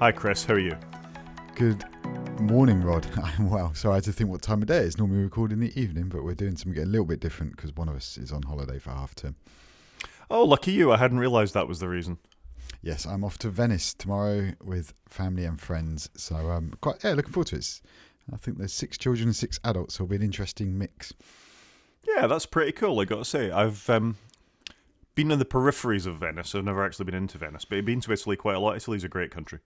Hi Chris, how are you? Good morning, Rod. I'm well. Sorry, I had to think what time of day it is. Normally we record in the evening, but we're doing something a little bit different because one of us is on holiday for half term. Oh, lucky you, I hadn't realised that was the reason. Yes, I'm off to Venice tomorrow with family and friends. So looking forward to it. I think there's 6 children and 6 adults, so it'll be an interesting mix. Yeah, that's pretty cool, I gotta say. I've been in the peripheries of Venice, I've never actually been into Venice, but I've been to Italy quite a lot. Italy's a great country.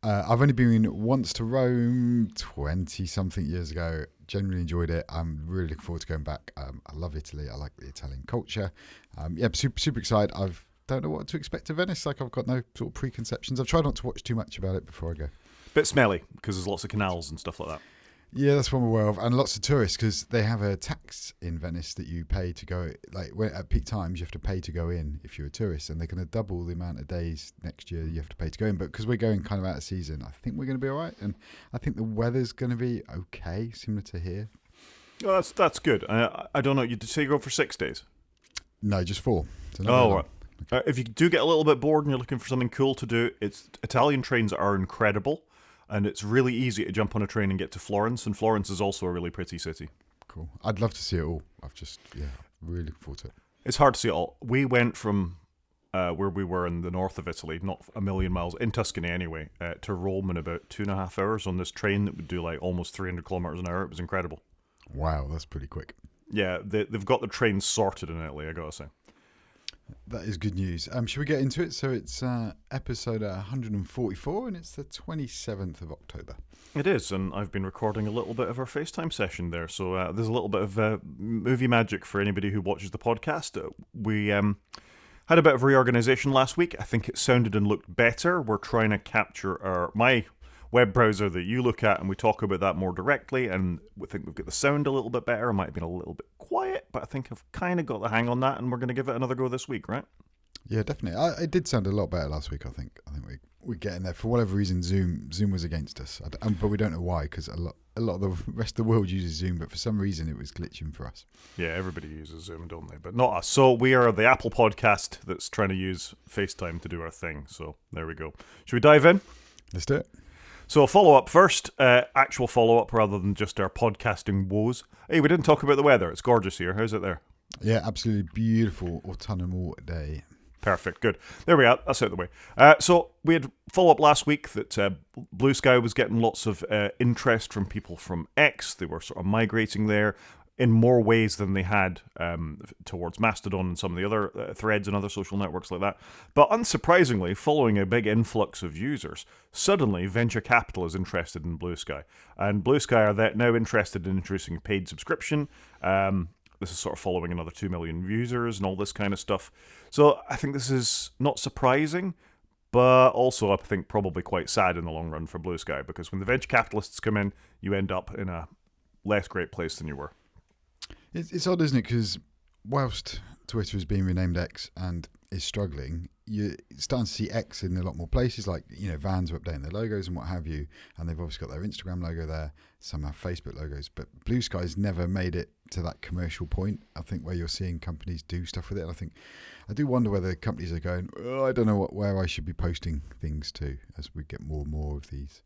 I've only been once to Rome 20-something years ago. Genuinely enjoyed it. I'm really looking forward to going back. I love Italy. I like the Italian culture. Super excited. I don't know what to expect of Venice. I've got no sort of preconceptions. I've tried not to watch too much about it before I go. Bit smelly, because there's lots of canals and stuff like that. Yeah, that's one we're aware of. And lots of tourists, because they have a tax in Venice that you pay to go, at peak times, you have to pay to go in if you're a tourist. And they're going to double the amount of days next year you have to pay to go in. But because we're going kind of out of season, I think we're going to be all right. And I think the weather's going to be okay, similar to here. Oh, that's good. I don't know, you did say you go for 6 days? No, just 4. So Right. If you do get a little bit bored and you're looking for something cool to do, Italian trains are incredible. And it's really easy to jump on a train and get to Florence. And Florence is also a really pretty city. Cool. I'd love to see it all. Really looking forward to it. It's hard to see it all. We went from where we were in the north of Italy, not a million miles, in Tuscany anyway, to Rome in about 2.5 hours on this train that would do like almost 300 kilometers an hour. It was incredible. Wow, that's pretty quick. Yeah, they've got the trains sorted in Italy, I gotta say. That is good news. Should we get into it? So it's episode 144 and it's the 27th of October. It is, and I've been recording a little bit of our FaceTime session there, so there's a little bit of movie magic for anybody who watches the podcast. We had a bit of reorganization last week. I think it sounded and looked better. We're trying to capture my web browser that you look at, and we talk about that more directly, and we think we've got the sound a little bit better. It might have been a little bit quiet, but I think I've kind of got the hang on that, and we're going to give it another go this week, right? Yeah, definitely. It did sound a lot better last week, I think. I think we're getting there. For whatever reason, Zoom was against us, but we don't know why, because a lot of the rest of the world uses Zoom, but for some reason it was glitching for us. Yeah, everybody uses Zoom, don't they? But not us. So we are the Apple podcast that's trying to use FaceTime to do our thing. So there we go. Should we dive in? Let's do it. So follow-up first, actual follow-up rather than just our podcasting woes. Hey, we didn't talk about the weather. It's gorgeous here. How's it there? Yeah, absolutely beautiful autumnal day. Perfect, good. There we are. That's out of the way. So we had follow-up last week that BlueSky was getting lots of interest from people from X. They were sort of migrating there in more ways than they had towards Mastodon and some of the other threads and other social networks like that. But unsurprisingly, following a big influx of users, suddenly venture capital is interested in BlueSky. And BlueSky are now interested in introducing paid subscription. This is sort of following another 2 million users and all this kind of stuff. So I think this is not surprising, but also I think probably quite sad in the long run for BlueSky, because when the venture capitalists come in, you end up in a less great place than you were. It's odd, isn't it? Because whilst Twitter is being renamed X and is struggling, you're starting to see X in a lot more places. Like, Vans are updating their logos and what have you, and they've obviously got their Instagram logo there. Some have Facebook logos, but BlueSky's never made it to that commercial point, I think, where you're seeing companies do stuff with it. And I do wonder whether companies are going, I don't know where I should be posting things to as we get more and more of these.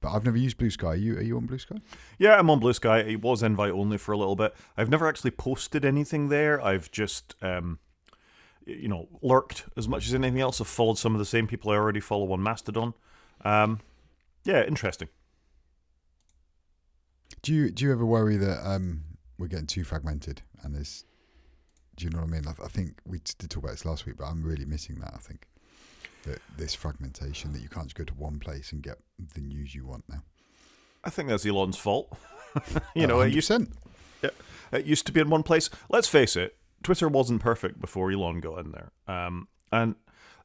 But I've never used BlueSky. Are you on BlueSky? Yeah, I'm on BlueSky. It was invite only for a little bit. I've never actually posted anything there. I've just, lurked as much as anything else. I've followed some of the same people I already follow on Mastodon. Yeah, interesting. Do you ever worry that we're getting too fragmented and there's? Do you know what I mean? I think we did talk about this last week, but I'm really missing that. I think. This fragmentation that you can't just go to one place and get the news you want now. I think that's Elon's fault. 100%. It used to be in one place. Let's face it, Twitter wasn't perfect before Elon got in there. And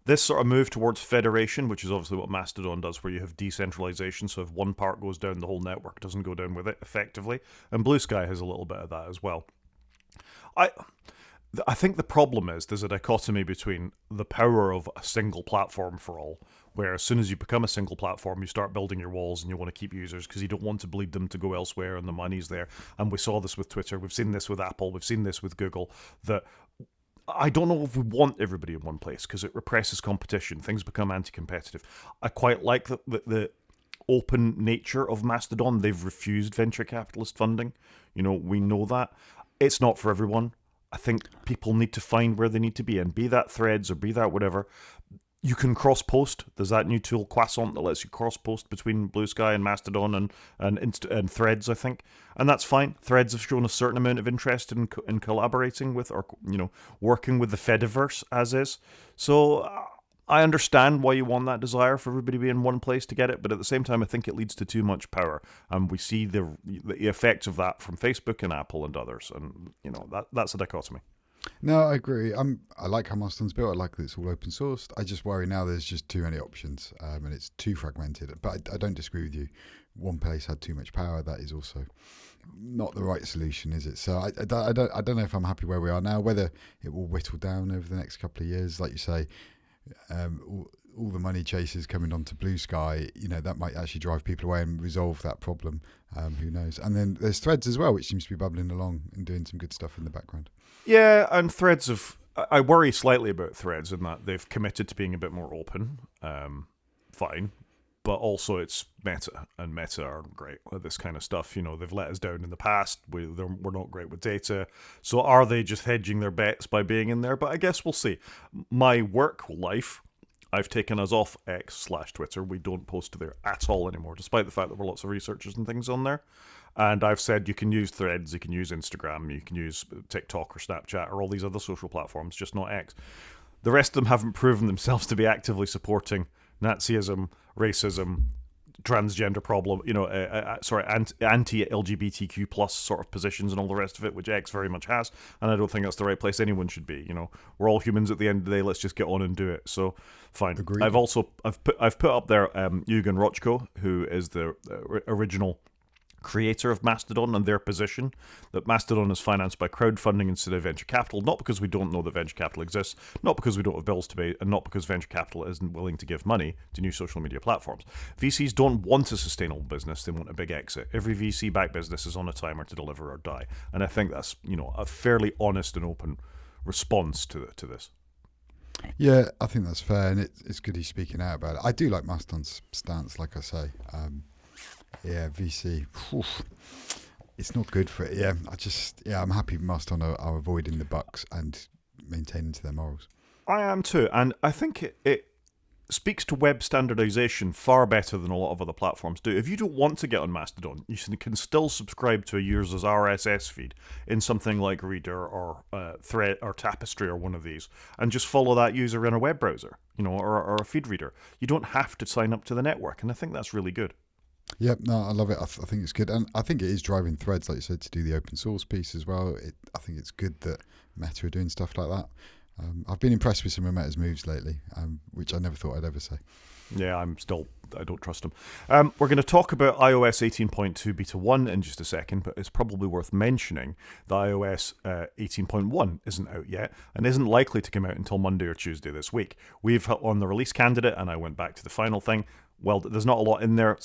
this sort of move towards federation, which is obviously what Mastodon does, where you have decentralization. So if one part goes down, the whole network doesn't go down with it effectively. And BlueSky has a little bit of that as well. I think the problem is there's a dichotomy between the power of a single platform for all, where as soon as you become a single platform, you start building your walls and you want to keep users because you don't want to bleed them to go elsewhere and the money's there. And we saw this with Twitter. We've seen this with Apple. We've seen this with Google. That I don't know if we want everybody in one place because it represses competition. Things become anti-competitive. I quite like the open nature of Mastodon. They've refused venture capitalist funding. We know that. It's not for everyone. I think people need to find where they need to be, and be that Threads or be that whatever. You can cross-post. There's that new tool, Croissant, that lets you cross-post between BlueSky and Mastodon and Threads, I think. And that's fine. Threads have shown a certain amount of interest in collaborating with, or working with the Fediverse as is. So I understand why you want that desire for everybody to be in one place to get it, but at the same time, I think it leads to too much power. And we see the effects of that from Facebook and Apple and others. And, that's a dichotomy. No, I agree. I like how Mastodon's built. I like that it's all open sourced. I just worry now there's just too many options, and it's too fragmented. But I don't disagree with you. One place had too much power. That is also not the right solution, is it? So I don't know if I'm happy where we are now. Whether it will whittle down over the next couple of years, like you say, all the money chasers coming onto BlueSky, that might actually drive people away and resolve that problem. Who knows? And then there's Threads as well, which seems to be bubbling along and doing some good stuff in the background. Yeah, and Threads I worry slightly about Threads in that they've committed to being a bit more open. Fine. But also it's Meta, and Meta aren't great with this kind of stuff. They've let us down in the past. We're not great with data. So are they just hedging their bets by being in there? But I guess we'll see. My work life, I've taken us off X/Twitter. We don't post there at all anymore, despite the fact that we're lots of researchers and things on there. And I've said you can use Threads, you can use Instagram, you can use TikTok or Snapchat or all these other social platforms, just not X. The rest of them haven't proven themselves to be actively supporting Nazism, racism, transgender problem, anti-LGBTQ plus sort of positions and all the rest of it, which X very much has. And I don't think that's the right place anyone should be. We're all humans at the end of the day. Let's just get on and do it. So fine. Agreed. I've put up there Yugen Rochko, who is the original creator of Mastodon, and their position that Mastodon is financed by crowdfunding instead of venture capital, not because we don't know that venture capital exists, not because we don't have bills to pay, and not because venture capital isn't willing to give money to new social media platforms. VCs don't want a sustainable business, they want a big exit. Every VC-backed business is on a timer to deliver or die, and I think that's a fairly honest and open response to this. Yeah, I think that's fair, and it's good he's speaking out about it. I do like Mastodon's stance, like I say. Yeah, VC. Oof. It's not good for it. Yeah, I'm happy Mastodon are avoiding the bucks and maintaining to their morals. I am too, and I think it speaks to web standardization far better than a lot of other platforms do. If you don't want to get on Mastodon, you can still subscribe to a user's RSS feed in something like Reader or Thread or Tapestry or one of these, and just follow that user in a web browser, or a feed reader. You don't have to sign up to the network, and I think that's really good. Yep, no, I love it. I think it's good, and I think it is driving Threads, like you said, to do the open source piece as well. I think it's good that Meta are doing stuff like that. I've been impressed with some of Meta's moves lately, which I never thought I'd ever say. Yeah, I don't trust them. We're going to talk about iOS 18.2 Beta 1 in just a second, but it's probably worth mentioning that iOS 18.1 isn't out yet and isn't likely to come out until Monday or Tuesday this week. We've on the release candidate, and I went back to the final thing. Well, there's not a lot in there.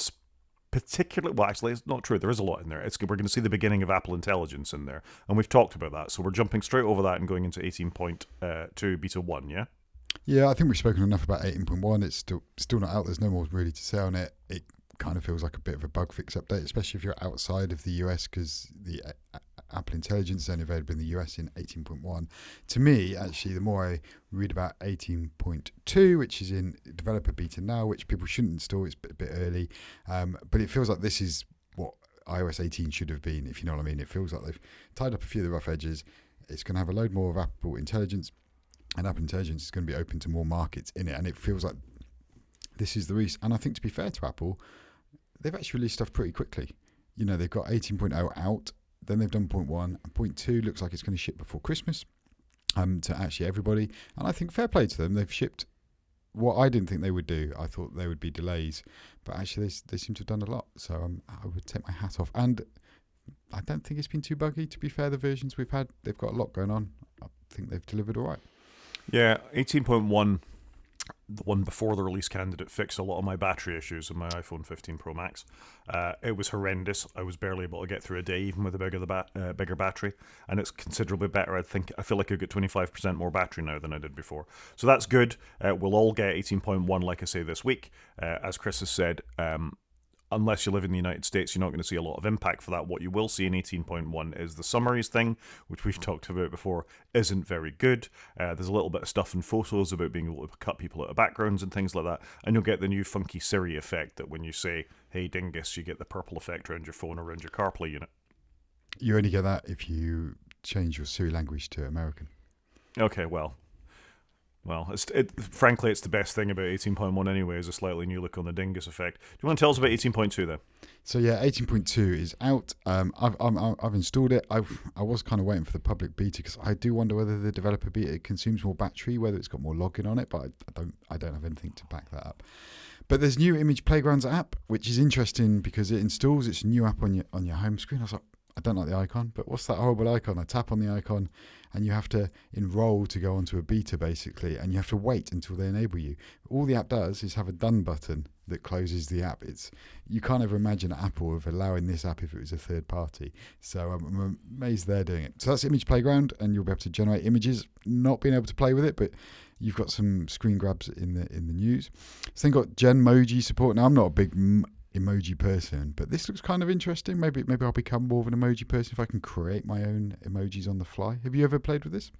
Particularly, well, actually, it's not true. There is a lot in there. We're going to see the beginning of Apple Intelligence in there, and we've talked about that. So we're jumping straight over that and going into 18.2 Beta 1, yeah? Yeah, I think we've spoken enough about 18.1. It's still not out. There's no more really to say on it. It kind of feels like a bit of a bug fix update, especially if you're outside of the US, because the Apple Intelligence is only available in the US in 18.1. To me, actually, the more I read about 18.2, which is in developer beta now, which people shouldn't install, it's a bit early, but it feels like this is what iOS 18 should have been, if you know what I mean. It feels like they've tied up a few of the rough edges. It's going to have a load more of Apple Intelligence, and Apple Intelligence is going to be open to more markets in it, and it feels like this is the release. And I think, to be fair to Apple, they've actually released stuff pretty quickly. They've got 18.0 out, then they've done 0.1, and 0.2 looks like it's going to ship before Christmas to actually everybody. And I think fair play to them. They've shipped what I didn't think they would do. I thought there would be delays, but actually they seem to have done a lot. So I would take my hat off. And I don't think it's been too buggy. To be fair, the versions we've had, they've got a lot going on. I think they've delivered all right. Yeah, 18.1 the one before the release candidate fixed a lot of my battery issues in my iPhone 15 Pro Max. It was horrendous. I was barely able to get through a day, even with a bigger battery, and it's considerably better. I feel like I get 25% more battery now than I did before, so that's good. We'll all get 18.1, like I say, this week. As Chris has said, unless you live in the United States, you're not going to see a lot of impact for that. What you will see in 18.1 is the summaries thing, which we've talked about before, isn't very good. There's a little bit of stuff in photos about being able to cut people out of backgrounds and things like that. And you'll get the new funky Siri effect that when you say, hey dingus, you get the purple effect around your phone or around your CarPlay unit. You only get that if you change your Siri language to American. Okay, well, frankly, it's the best thing about 18.1 anyway, is a slightly new look on the dingus effect. Do you want to tell us about 18.2 then? So yeah, 18.2 is out. I've installed it. I was kind of waiting for the public beta because I do wonder whether the developer beta consumes more battery, whether it's got more login on it, but I don't have anything to back that up. But there's new Image Playgrounds app, which is interesting because it installs its new app on your home screen. I was like, I don't like the icon, but what's that horrible icon? I tap on the icon and you have to enroll to go onto a beta basically, and you have to wait until they enable you. All the app does is have a done button that closes the app. You can't ever imagine Apple of allowing this app if it was a third party. So I'm amazed they're doing it. So that's Image Playground, and you'll be able to generate images. Not being able to play with it, but you've got some screen grabs in the news. So then got Genmoji support. Now I'm not a big emoji person, but this looks kind of interesting. Maybe I'll become more of an emoji person if I can create my own emojis on the fly. Have you ever played with this?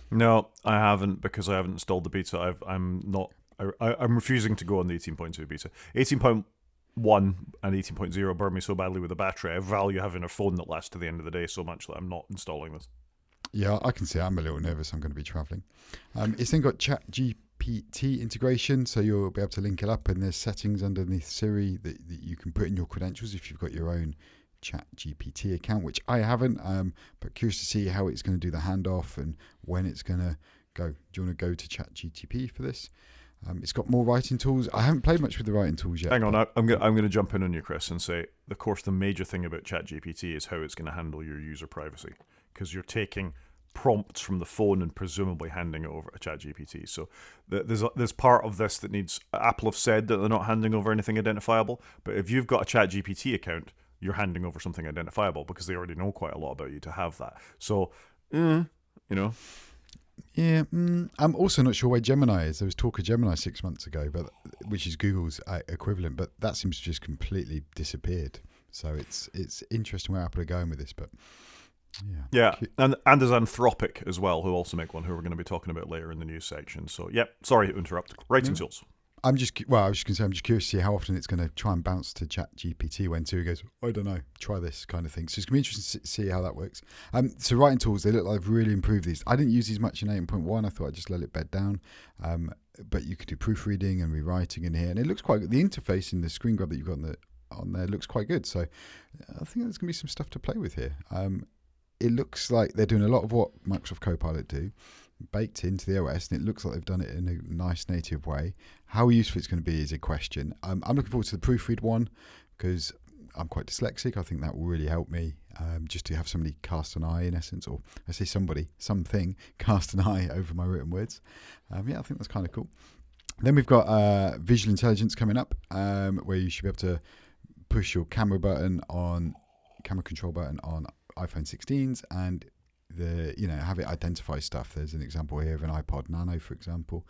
No, I haven't, because I haven't installed the beta. I'm refusing to go on the 18.2 beta. 18.1 and 18.0 burn me so badly with the battery. I value having a phone that lasts to the end of the day so much that I'm not installing this. Yeah, I can see I'm a little nervous. I'm going to be traveling. It's then got ChatGPT integration, so you'll be able to link it up, and there's settings underneath Siri that you can put in your credentials if you've got your own ChatGPT account, which I haven't, but curious to see how it's going to do the handoff and when it's going to go. Do you want to go to ChatGPT for this? It's got more writing tools. I haven't played much with the writing tools yet. Hang on, I'm going to jump in on you, Chris, and say, of course, the major thing about ChatGPT is how it's going to handle your user privacy, because you're taking prompts from the phone and presumably handing it over to ChatGPT. So there's part of this that needs. Apple have said that they're not handing over anything identifiable, but if you've got a ChatGPT account, you're handing over something identifiable because they already know quite a lot about you to have that. So, you know. Yeah, I'm also not sure where Gemini is. There was talk of Gemini 6 months ago, which is Google's equivalent, but that seems to just completely disappeared. So it's interesting where Apple are going with this, but yeah, and there's Anthropic as well, who also make one, who we're going to be talking about later in the news section. So, sorry to interrupt. Writing tools. I was just going to say, I'm just curious to see how often it's going to try and bounce to ChatGPT when Siri goes, I don't know, try this kind of thing. So it's going to be interesting to see how that works. So writing tools, they look like they've really improved these. I didn't use these much in 8.1. I thought I'd just let it bed down. But you could do proofreading and rewriting in here, and it looks quite good. The interface in the screen grab that you've got on there looks quite good. So I think there's going to be some stuff to play with here. It looks like they're doing a lot of what Microsoft Copilot do, baked into the OS, and it looks like they've done it in a nice native way. How useful it's going to be is a question. I'm looking forward to the proofread one because I'm quite dyslexic. I think that will really help me just to have somebody cast an eye, in essence, or I say something cast an eye over my written words. I think that's kind of cool. Then we've got visual intelligence coming up, where you should be able to push your camera control button on iPhone 16s and have it identify stuff. There's an example here of an iPod Nano, for example.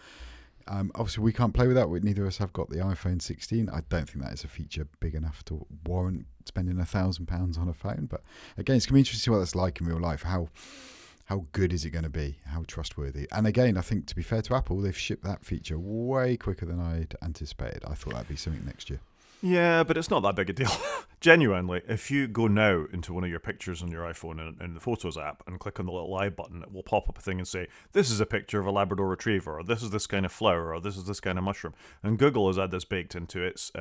Obviously, we can't play with that. Neither of us have got the iPhone 16. I don't think that is a feature big enough to warrant spending £1,000 on a phone. But again, it's going to be interesting to see what that's like in real life. How good is it going to be? How trustworthy? And again, I think, to be fair to Apple, they've shipped that feature way quicker than I'd anticipated. I thought that'd be something next year. Yeah, but it's not that big a deal. Genuinely, if you go now into one of your pictures on your iPhone in the Photos app and click on the little eye button, it will pop up a thing and say, this is a picture of a Labrador Retriever, or this is this kind of flower, or this is this kind of mushroom. And Google has had this baked into its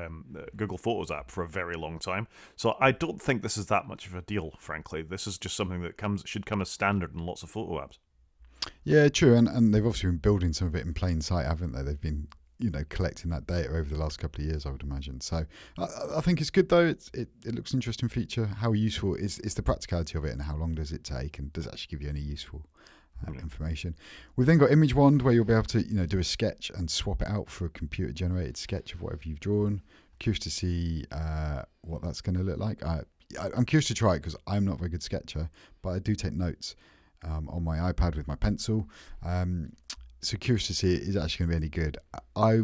Google Photos app for a very long time. So I don't think this is that much of a deal, frankly. This is just something that should come as standard in lots of photo apps. Yeah, true. And they've obviously been building some of it in plain sight, haven't they? They've been collecting that data over the last couple of years, I would imagine. So I think it's good, though. It looks an interesting feature. How useful is the practicality of it, and how long does it take, and does it actually give you any useful information. We've then got Image Wand, where you'll be able to do a sketch and swap it out for a computer generated sketch of whatever you've drawn. Curious to see what that's going to look like. I'm curious to try it because I'm not a very good sketcher, but I do take notes on my iPad with my pencil. So curious to see is it actually going to be any good. I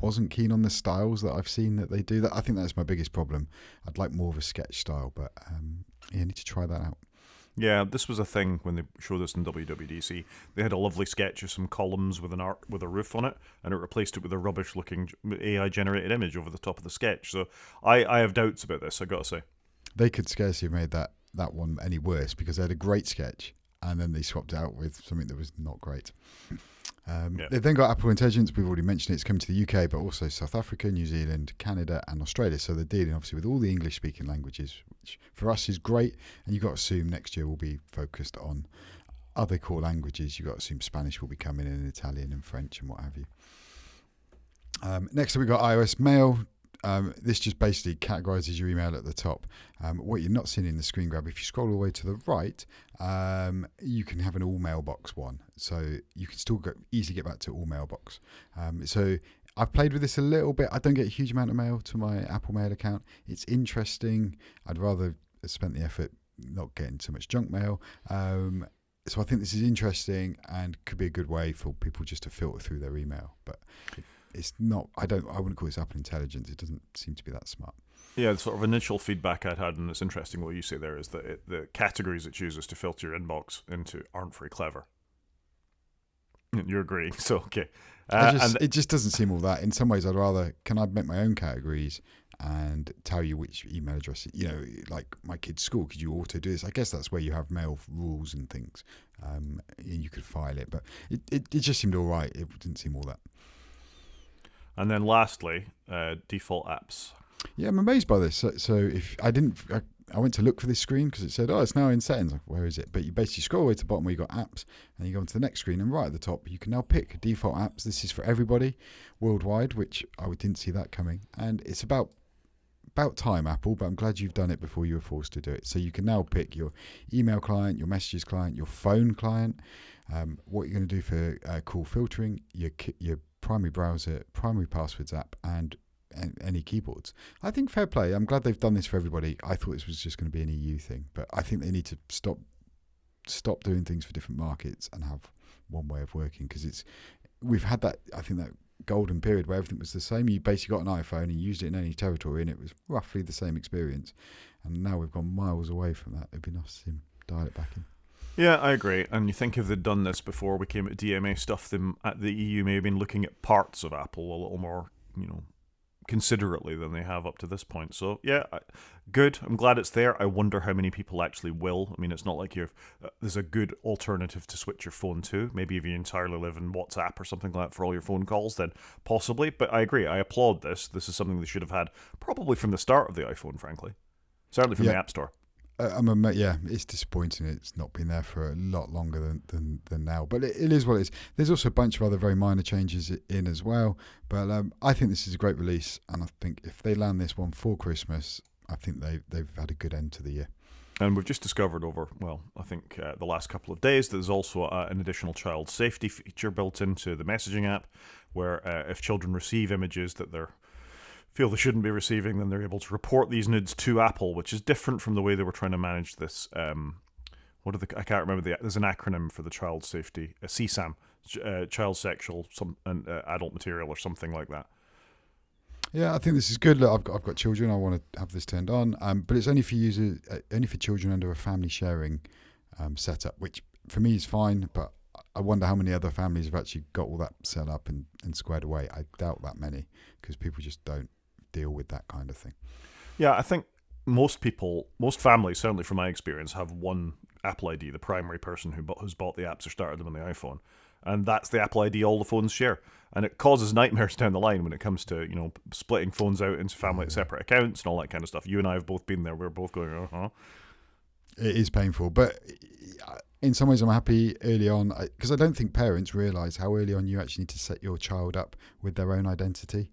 wasn't keen on the styles that I've seen that they do. That I think that's my biggest problem. I'd like more of a sketch style, but I need to try that out. Yeah, this was a thing when they showed this in WWDC. They had a lovely sketch of some columns with a roof on it, and it replaced it with a rubbish-looking AI-generated image over the top of the sketch. So I have doubts about this, I got to say. They could scarcely have made that one any worse because they had a great sketch, and then they swapped it out with something that was not great. They've then got Apple Intelligence. We've already mentioned it's coming to the UK, but also South Africa, New Zealand, Canada, and Australia. So they're dealing obviously with all the English-speaking languages, which for us is great. And you've got to assume next year will be focused on other core languages. You've got to assume Spanish will be coming in, and Italian and French and what have you. Next up, we've got iOS Mail. This just basically categorizes your email at the top. What you're not seeing in the screen grab, if you scroll all the way to the right, you can have an all mailbox one. So you can still easily get back to all mailbox. So I've played with this a little bit. I don't get a huge amount of mail to my Apple Mail account. It's interesting. I'd rather have spent the effort not getting so much junk mail. So I think this is interesting and could be a good way for people just to filter through their email. But it's not. I wouldn't call this Apple Intelligence. It doesn't seem to be that smart. Yeah, the sort of initial feedback I'd had, and it's interesting what you say there, is that the categories it chooses to filter your inbox into aren't very clever. You're agreeing, so okay. It just doesn't seem all that. In some ways, I'd rather, can I make my own categories and tell you which email address, like my kid's school, could you auto do this? I guess that's where you have mail rules and things. And you could file it, but it just seemed all right. It didn't seem all that. And then lastly, default apps. Yeah, I'm amazed by this. So if I went to look for this screen because it said, it's now in settings. Like, where is it? But you basically scroll all the way to the bottom where you got apps, and you go into the next screen, and right at the top, you can now pick default apps. This is for everybody worldwide, which I didn't see that coming. And it's about time, Apple, but I'm glad you've done it before you were forced to do it. So you can now pick your email client, your messages client, your phone client, what you're going to do for call filtering, your primary browser, primary passwords app, and any keyboards. I think fair play. I'm glad they've done this for everybody. I thought this was just going to be an EU thing, but I think they need to stop doing things for different markets and have one way of working, because we've had that, I think, that golden period where everything was the same. You basically got an iPhone and used it in any territory and it was roughly the same experience, and now we've gone miles away from that. It'd be nice to see them dial it back in. Yeah, I agree. And you think if they'd done this before we came at DMA stuff, them at the EU may have been looking at parts of Apple a little more, considerately than they have up to this point. So yeah, good. I'm glad it's there. I wonder how many people actually will. I mean, it's not like there's a good alternative to switch your phone to. Maybe if you entirely live in WhatsApp or something like that for all your phone calls, then possibly. But I agree. I applaud this. This is something they should have had probably from the start of the iPhone, frankly. Certainly from the App Store. It's disappointing it's not been there for a lot longer than now, but it is what it is. There's also a bunch of other very minor changes in as well, but I think this is a great release, and I think if they land this one for Christmas, I think they've had a good end to the year. And we've just discovered I think the last couple of days, there's also an additional child safety feature built into the messaging app, where if children receive images that they feel they shouldn't be receiving, then they're able to report these nudes to Apple, which is different from the way they were trying to manage this. I can't remember there's an acronym for the child safety, CSAM, child sexual and adult material or something like that. Yeah, I think this is good. Look, I've got children. I want to have this turned on, but it's only for children under a family sharing setup, which for me is fine. But I wonder how many other families have actually got all that set up and squared away. I doubt that many, because people just don't deal with that kind of thing. Yeah, I think most families, certainly from my experience, have one Apple ID, the primary person who's bought the apps or started them on the iPhone. And that's the Apple ID all the phones share. And it causes nightmares down the line when it comes to, splitting phones out into family separate accounts and all that kind of stuff. You and I have both been there. We're both going, uh-huh. It is painful, but in some ways I'm happy early on, because I don't think parents realise how early on you actually need to set your child up with their own identity.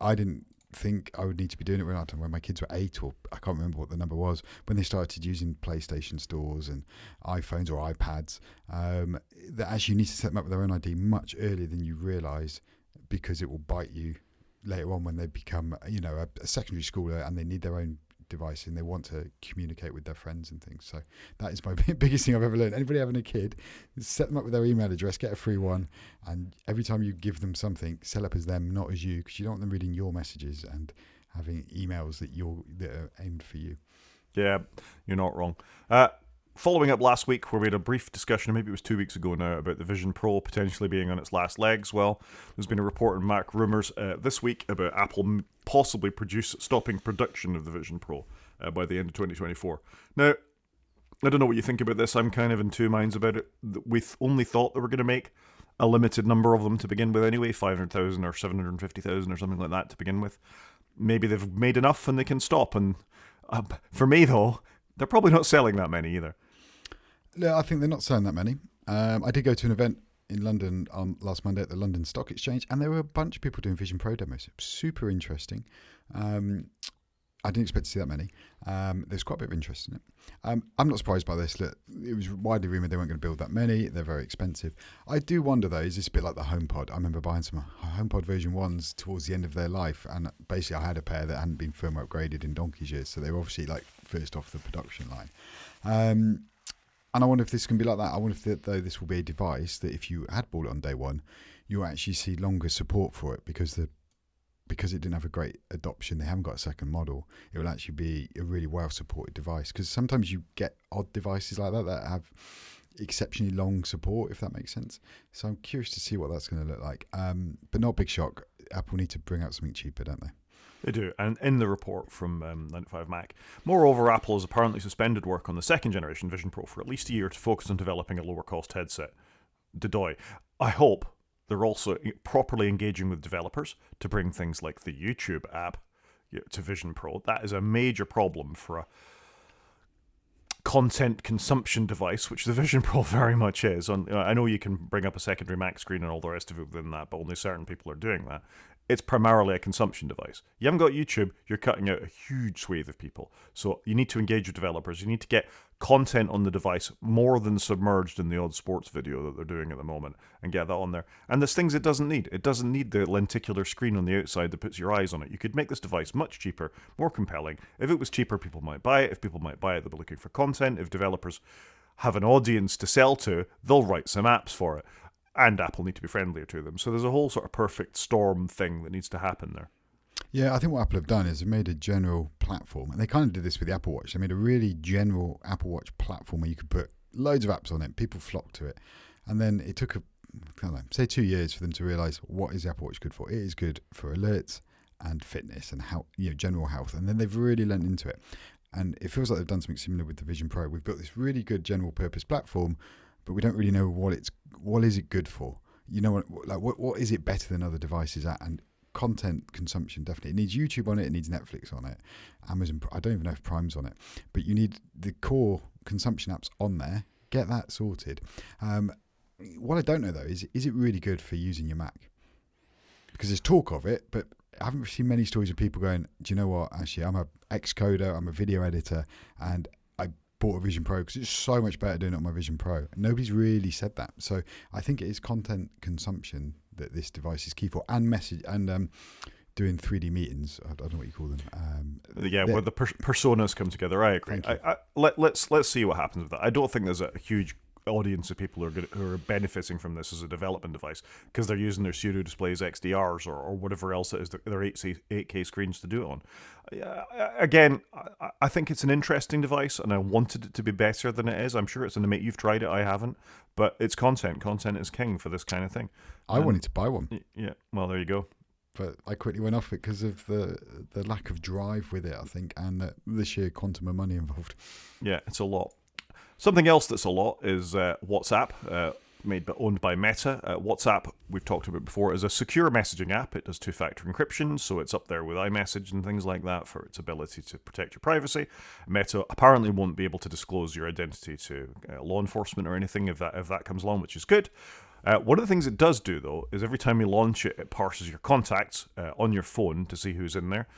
I didn't think I would need to be doing it when my kids were 8, or I can't remember what the number was, when they started using PlayStation stores and iPhones or iPads, that actually you need to set them up with their own ID much earlier than you realise, because it will bite you later on when they become, a secondary schooler and they need their own device and they want to communicate with their friends and things. So that is my biggest thing I've ever learned. Anybody having a kid, set them up with their email address, get a free one, and every time you give them something, set up as them, not as you, because you don't want them reading your messages and having emails that are aimed for you. Yeah, you're not wrong. Following up last week, where we had a brief discussion, maybe it was 2 weeks ago now, about the Vision Pro potentially being on its last legs. Well, there's been a report in Mac Rumors this week about Apple possibly stopping production of the Vision Pro by the end of 2024. Now, I don't know what you think about this. I'm kind of in two minds about it. We only thought they were going to make a limited number of them to begin with anyway, 500,000 or 750,000 or something like that to begin with. Maybe they've made enough and they can stop. And for me, though, they're probably not selling that many either. No, I think they're not selling that many. I did go to an event in London on last Monday at the London Stock Exchange, and there were a bunch of people doing Vision Pro demos. Super interesting. I didn't expect to see that many. There's quite a bit of interest in it. I'm not surprised by this. Look, it was widely rumoured they weren't going to build that many. They're very expensive. I do wonder, though, is this a bit like the HomePod? I remember buying some HomePod version 1s towards the end of their life, and basically I had a pair that hadn't been firmware upgraded in donkey's years, so they were obviously like first off the production line. And I wonder if this can be like that. I wonder if though this will be a device that if you had bought it on day one, you'll actually see longer support for it, because it didn't have a great adoption. They haven't got a second model. It will actually be a really well supported device, because sometimes you get odd devices like that have exceptionally long support, if that makes sense. So I'm curious to see what that's going to look like. But not a big shock. Apple need to bring out something cheaper, don't they? They do, and in the report from 95Mac. Moreover, Apple has apparently suspended work on the second generation Vision Pro for at least a year to focus on developing a lower cost headset. Dedoy. I hope they're also properly engaging with developers to bring things like the YouTube app to Vision Pro. That is a major problem for a content consumption device, which the Vision Pro very much is. I know you can bring up a secondary Mac screen and all the rest of it within that, but only certain people are doing that. It's primarily a consumption device. You haven't got YouTube, you're cutting out a huge swathe of people. So you need to engage with developers. You need to get content on the device more than submerged in the odd sports video that they're doing at the moment, and get that on there. And there's things it doesn't need. It doesn't need the lenticular screen on the outside that puts your eyes on it. You could make this device much cheaper, more compelling. If it was cheaper, people might buy it. If people might buy it, they'll be looking for content. If developers have an audience to sell to, they'll write some apps for it. And Apple need to be friendlier to them. So there's a whole sort of perfect storm thing that needs to happen there. Yeah, I think what Apple have done is they've made a general platform, and they kind of did this with the Apple Watch. They made a really general Apple Watch platform where you could put loads of apps on it. People flocked to it. And then it took, say 2 years for them to realise, what is the Apple Watch good for? It is good for alerts and fitness and how, general health. And then they've really learned into it. And it feels like they've done something similar with the Vision Pro. We've built this really good general purpose platform, but we don't really know what is it good for. What is it better than other devices at? And content consumption, definitely. It needs YouTube on it. It needs Netflix on it. Amazon, I don't even know if Prime's on it. But you need the core consumption apps on there. Get that sorted. What I don't know, though, is it really good for using your Mac? Because there's talk of it, but I haven't seen many stories of people going, do you know what? Actually, I'm a ex-coder, I'm a video editor, and I bought a Vision Pro because it's so much better doing it on my Vision Pro. Nobody's really said that. So I think it is content consumption that this device is key for, and message, and doing 3D meetings. I don't know what you call them. Where the personas come together. I agree. Let's see what happens with that. I don't think there's a huge audience of people who are benefiting from this as a development device, because they're using their pseudo displays, XDRs, or whatever else it is, their 8K screens to do it on. Again, I think it's an interesting device, and I wanted it to be better than it is. I'm sure it's you've tried it, I haven't, but it's content. Content is king for this kind of thing. I wanted to buy one. Yeah, well, there you go. But I quickly went off it because of the lack of drive with it, I think, and the sheer quantum of money involved. Yeah, it's a lot. Something else that's a lot is WhatsApp, owned by Meta. WhatsApp, we've talked about before, is a secure messaging app. It does two-factor encryption, so it's up there with iMessage and things like that for its ability to protect your privacy. Meta apparently won't be able to disclose your identity to law enforcement or anything if that comes along, which is good. One of the things it does do, though, is every time you launch it, it parses your contacts on your phone to see who's in there,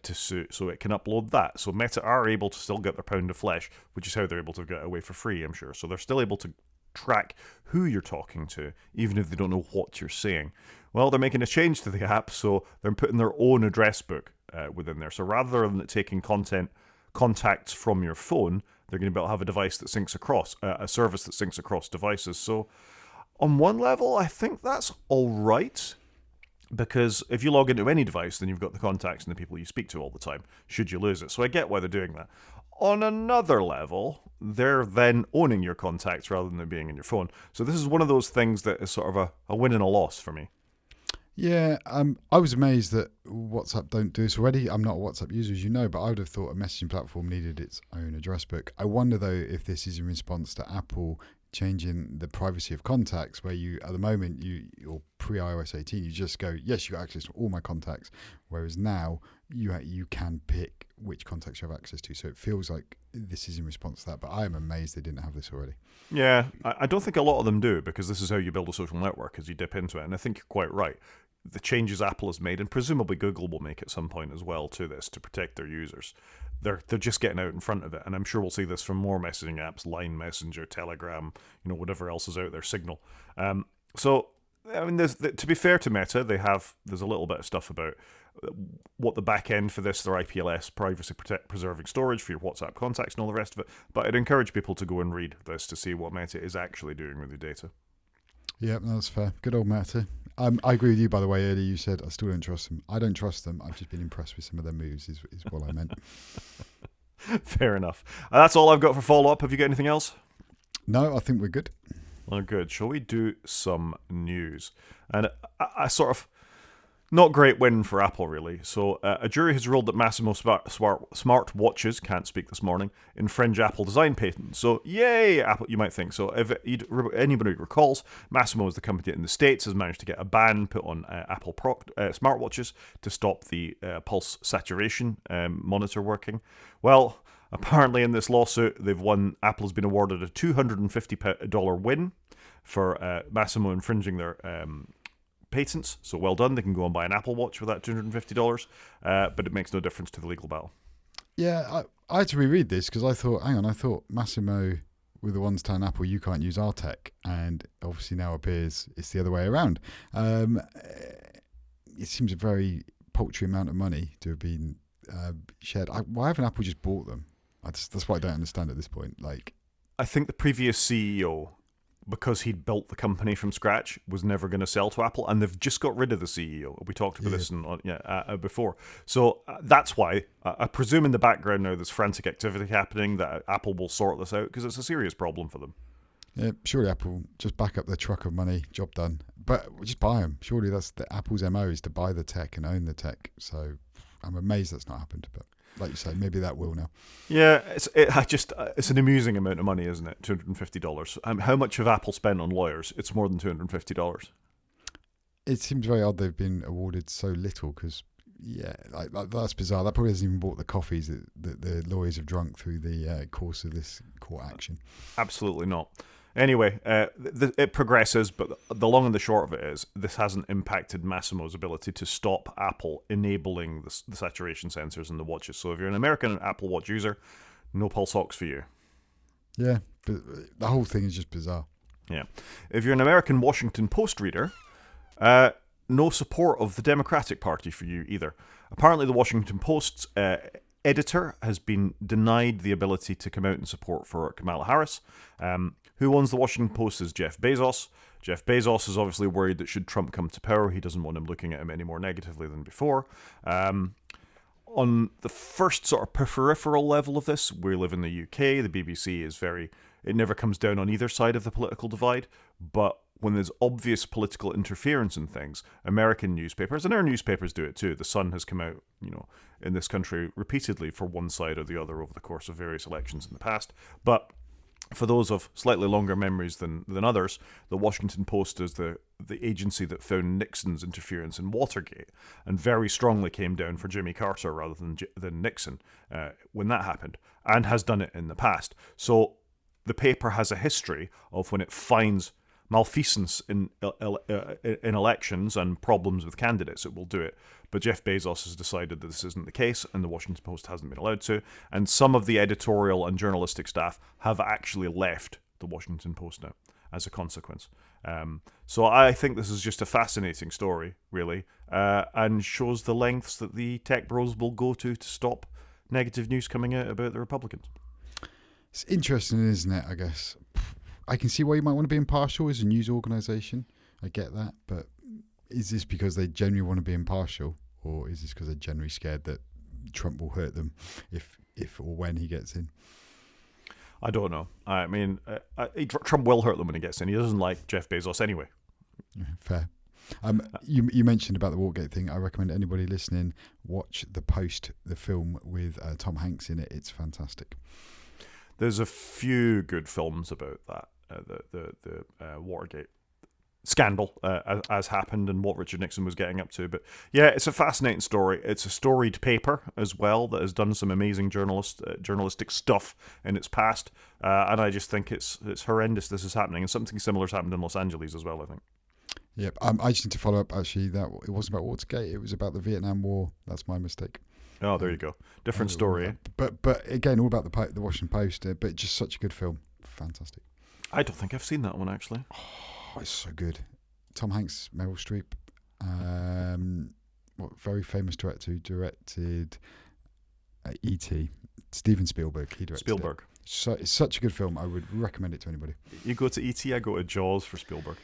so it can upload that. So Meta are able to still get their pound of flesh, which is how they're able to get away for free, I'm sure. So they're still able to track who you're talking to, even if they don't know what you're saying. Well, they're making a change to the app, so they're putting their own address book within there. So rather than taking contacts from your phone, they're going to be able to have a device that syncs across, a service that syncs across devices. So on one level, I think that's all right, because if you log into any device, then you've got the contacts and the people you speak to all the time, should you lose it. So I get why they're doing that. On another level, they're then owning your contacts rather than them being in your phone. So this is one of those things that is sort of a win and a loss for me. Yeah, I was amazed that WhatsApp don't do this already. I'm not a WhatsApp user, as you know, but I would have thought a messaging platform needed its own address book. I wonder, though, if this is in response to Apple changing the privacy of contacts, where you, at the moment, you're pre-iOS 18, you just go, yes, you got access to all my contacts, whereas now you can pick which contacts you have access to. So it feels like this is in response to that, but I am amazed they didn't have this already. Yeah, I don't think a lot of them do, because this is how you build a social network, as you dip into it, and I think you're quite right. The changes Apple has made, and presumably Google will make at some point as well to this to protect their users. They're just getting out in front of it, and I'm sure we'll see this from more messaging apps, Line Messenger, Telegram, whatever else is out there, Signal. So I mean, to be fair to Meta, there's a little bit of stuff about what the back end for this, their IPLS, privacy preserving storage for your WhatsApp contacts and all the rest of it. But I'd encourage people to go and read this to see what Meta is actually doing with your data. Yeah, that's fair. Good old Meta. I agree with you, by the way, earlier. You said I still don't trust them. I don't trust them. I've just been impressed with some of their moves, is what I meant. Fair enough. That's all I've got for follow-up. Have you got anything else? No, I think we're good. Oh, good. Shall we do some news? And I sort of... Not great win for Apple, really. So, a jury has ruled that Massimo smart watches, can't speak this morning, infringe Apple design patents. So, yay, Apple, you might think. So, if anybody recalls, Massimo is the company in the States, has managed to get a ban put on Apple smartwatches to stop the pulse saturation monitor working. Well, apparently in this lawsuit, Apple has been awarded a $250 win for Massimo infringing their patents, so well done. They can go and buy an Apple Watch with that $250, but it makes no difference to the legal battle. Yeah, I had to reread this because I thought Massimo were the ones telling Apple you can't use our tech, and obviously now appears it's the other way around. It seems a very paltry amount of money to have been shared. Why haven't Apple just bought them? That's what I don't understand at this point. I think the previous CEO, because he'd built the company from scratch, was never going to sell to Apple, and they've just got rid of the CEO. We talked about this before. So that's why I presume in the background now there's frantic activity happening that Apple will sort this out, because it's a serious problem for them. Yeah, surely Apple just back up their truck of money, job done. But just buy them. Surely that's Apple's MO, is to buy the tech and own the tech. So I'm amazed that's not happened, but like you say, maybe that will now. Yeah, it's an amusing amount of money, isn't it? $250. How much have Apple spent on lawyers? It's more than $250. It seems very odd they've been awarded so little, because that's bizarre. That probably hasn't even bought the coffees that the lawyers have drunk through the course of this court action. Absolutely not. Anyway, it progresses, but the long and the short of it is this hasn't impacted Massimo's ability to stop Apple enabling the saturation sensors in the watches. So if you're an American Apple Watch user, no pulse ox for you. Yeah, but the whole thing is just bizarre. Yeah. If you're an American Washington Post reader, no support of the Democratic Party for you either. Apparently the Washington Post's editor has been denied the ability to come out in support for Kamala Harris. Who owns the Washington Post is Jeff Bezos. Jeff Bezos is obviously worried that should Trump come to power, he doesn't want him looking at him any more negatively than before. On the first sort of peripheral level of this, we live in the UK. The BBC is it never comes down on either side of the political divide, but when there's obvious political interference in things, American newspapers, and our newspapers do it too. The Sun has come out, in this country repeatedly for one side or the other over the course of various elections in the past. But for those of slightly longer memories than others, the Washington Post is the agency that found Nixon's interference in Watergate and very strongly came down for Jimmy Carter rather than Nixon when that happened, and has done it in the past. So the paper has a history of when it finds malfeasance in elections and problems with candidates, it will do it. But Jeff Bezos has decided that this isn't the case, and the Washington Post hasn't been allowed to. And some of the editorial and journalistic staff have actually left the Washington Post now as a consequence. So I think this is just a fascinating story, really, and shows the lengths that the tech bros will go to stop negative news coming out about the Republicans. It's interesting, isn't it? I guess I can see why you might want to be impartial as a news organisation. I get that, but is this because they genuinely want to be impartial, or is this because they're generally scared that Trump will hurt them if or when he gets in? I don't know. I mean, Trump will hurt them when he gets in. He doesn't like Jeff Bezos anyway. Fair. You mentioned about the Watergate thing. I recommend anybody listening watch The Post, the film with Tom Hanks in it. It's fantastic. There's a few good films about that, the Watergate scandal as happened and what Richard Nixon was getting up to. But yeah, it's a fascinating story. It's a storied paper as well that has done some amazing journalistic stuff in its past, and I just think it's horrendous this is happening, and something similar has happened in Los Angeles as well, I think. Yep. I just need to follow up, actually, that it wasn't about Watergate, it was about the Vietnam War. That's my mistake. Oh, there you go. Different story. But again, all about the Washington Post, but just such a good film. Fantastic. I don't think I've seen that one, actually. Oh, it's so good. Tom Hanks, Meryl Streep, very famous director who directed E.T., Steven Spielberg. He directed Spielberg. It. So it's such a good film. I would recommend it to anybody. You go to E.T., I go to Jaws for Spielberg.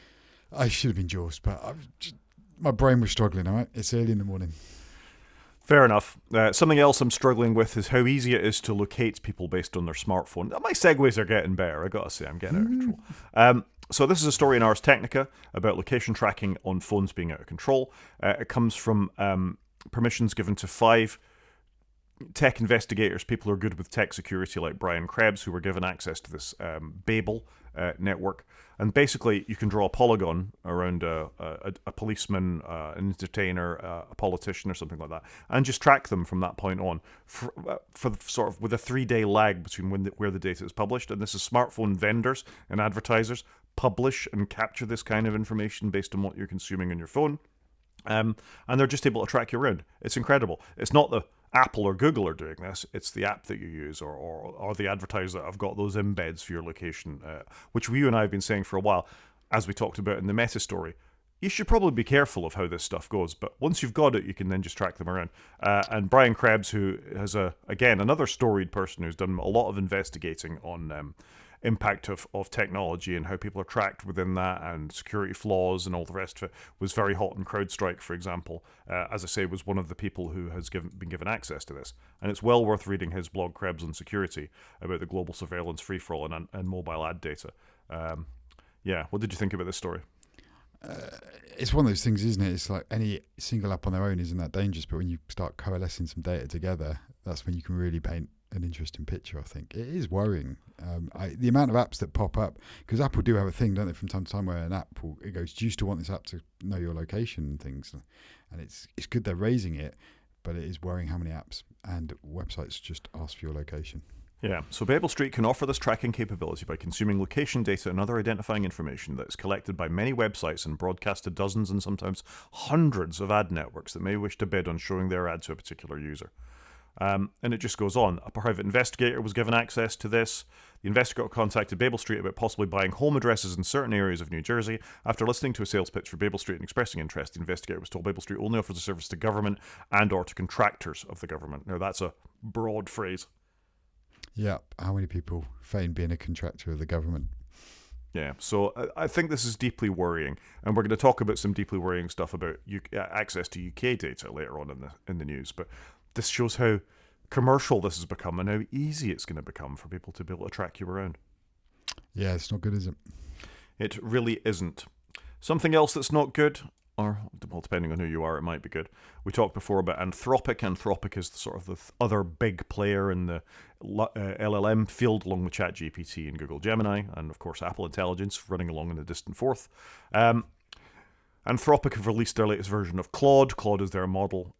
I should have been Jaws, but my brain was struggling, all right? It's early in the morning. Fair enough. Something else I'm struggling with is how easy it is to locate people based on their smartphone. My segues are getting better, I gotta say. I'm getting out of control. So this is a story in Ars Technica about location tracking on phones being out of control. It comes from permissions given to 5 tech investigators, people who are good with tech security, like Brian Krebs, who were given access to this Babel network. And basically, you can draw a polygon around a policeman, an entertainer, a politician, or something like that, and just track them from that point on, for sort of with a 3-day lag between where the data is published. And this is smartphone vendors and advertisers publish and capture this kind of information based on what you're consuming on your phone. And they're just able to track you around. It's incredible. It's not the Apple or Google are doing this. It's the app that you use or the advertisers that have got those embeds for your location, which you and I have been saying for a while, as we talked about in the Meta story. You should probably be careful of how this stuff goes, but once you've got it, you can then just track them around. And Brian Krebs, who has another storied person who's done a lot of investigating on impact of technology and how people are tracked within that and security flaws and all the rest of it, was very hot in CrowdStrike, for example. As I say, was one of the people who has been given access to this. And it's well worth reading his blog, Krebs on Security, about the global surveillance, free-for-all, and mobile ad data. What did you think about this story? It's one of those things, isn't it? It's like any single app on their own isn't that dangerous, but when you start coalescing some data together, that's when you can really paint an interesting picture. I think it is worrying. The amount of apps that pop up, because Apple do have a thing, don't they, from time to time, where an app it goes, do you still want this app to know your location and things? And it's good they're raising it, but it is worrying how many apps and websites just ask for your location. Yeah, so Babel Street can offer this tracking capability by consuming location data and other identifying information that is collected by many websites and broadcast to dozens and sometimes hundreds of ad networks that may wish to bid on showing their ad to a particular user. And it just goes on. A private investigator was given access to this. The investigator contacted Babel Street about possibly buying home addresses in certain areas of New Jersey. After listening to a sales pitch for Babel Street and expressing interest, the investigator was told Babel Street only offers a service to government and or to contractors of the government. Now, that's a broad phrase. Yeah, how many people feign being a contractor of the government? Yeah, so I think this is deeply worrying, and we're going to talk about some deeply worrying stuff about access to UK data later on in the news. But this shows how commercial this has become and how easy it's going to become for people to be able to track you around. Yeah, it's not good, is it? It really isn't. Something else that's not good, or, well, depending on who you are, it might be good. We talked before about Anthropic. Anthropic is sort of the other big player in the LLM field, along with ChatGPT and Google Gemini, and of course Apple Intelligence running along in the distant fourth. Anthropic have released their latest version of Claude. Claude is their model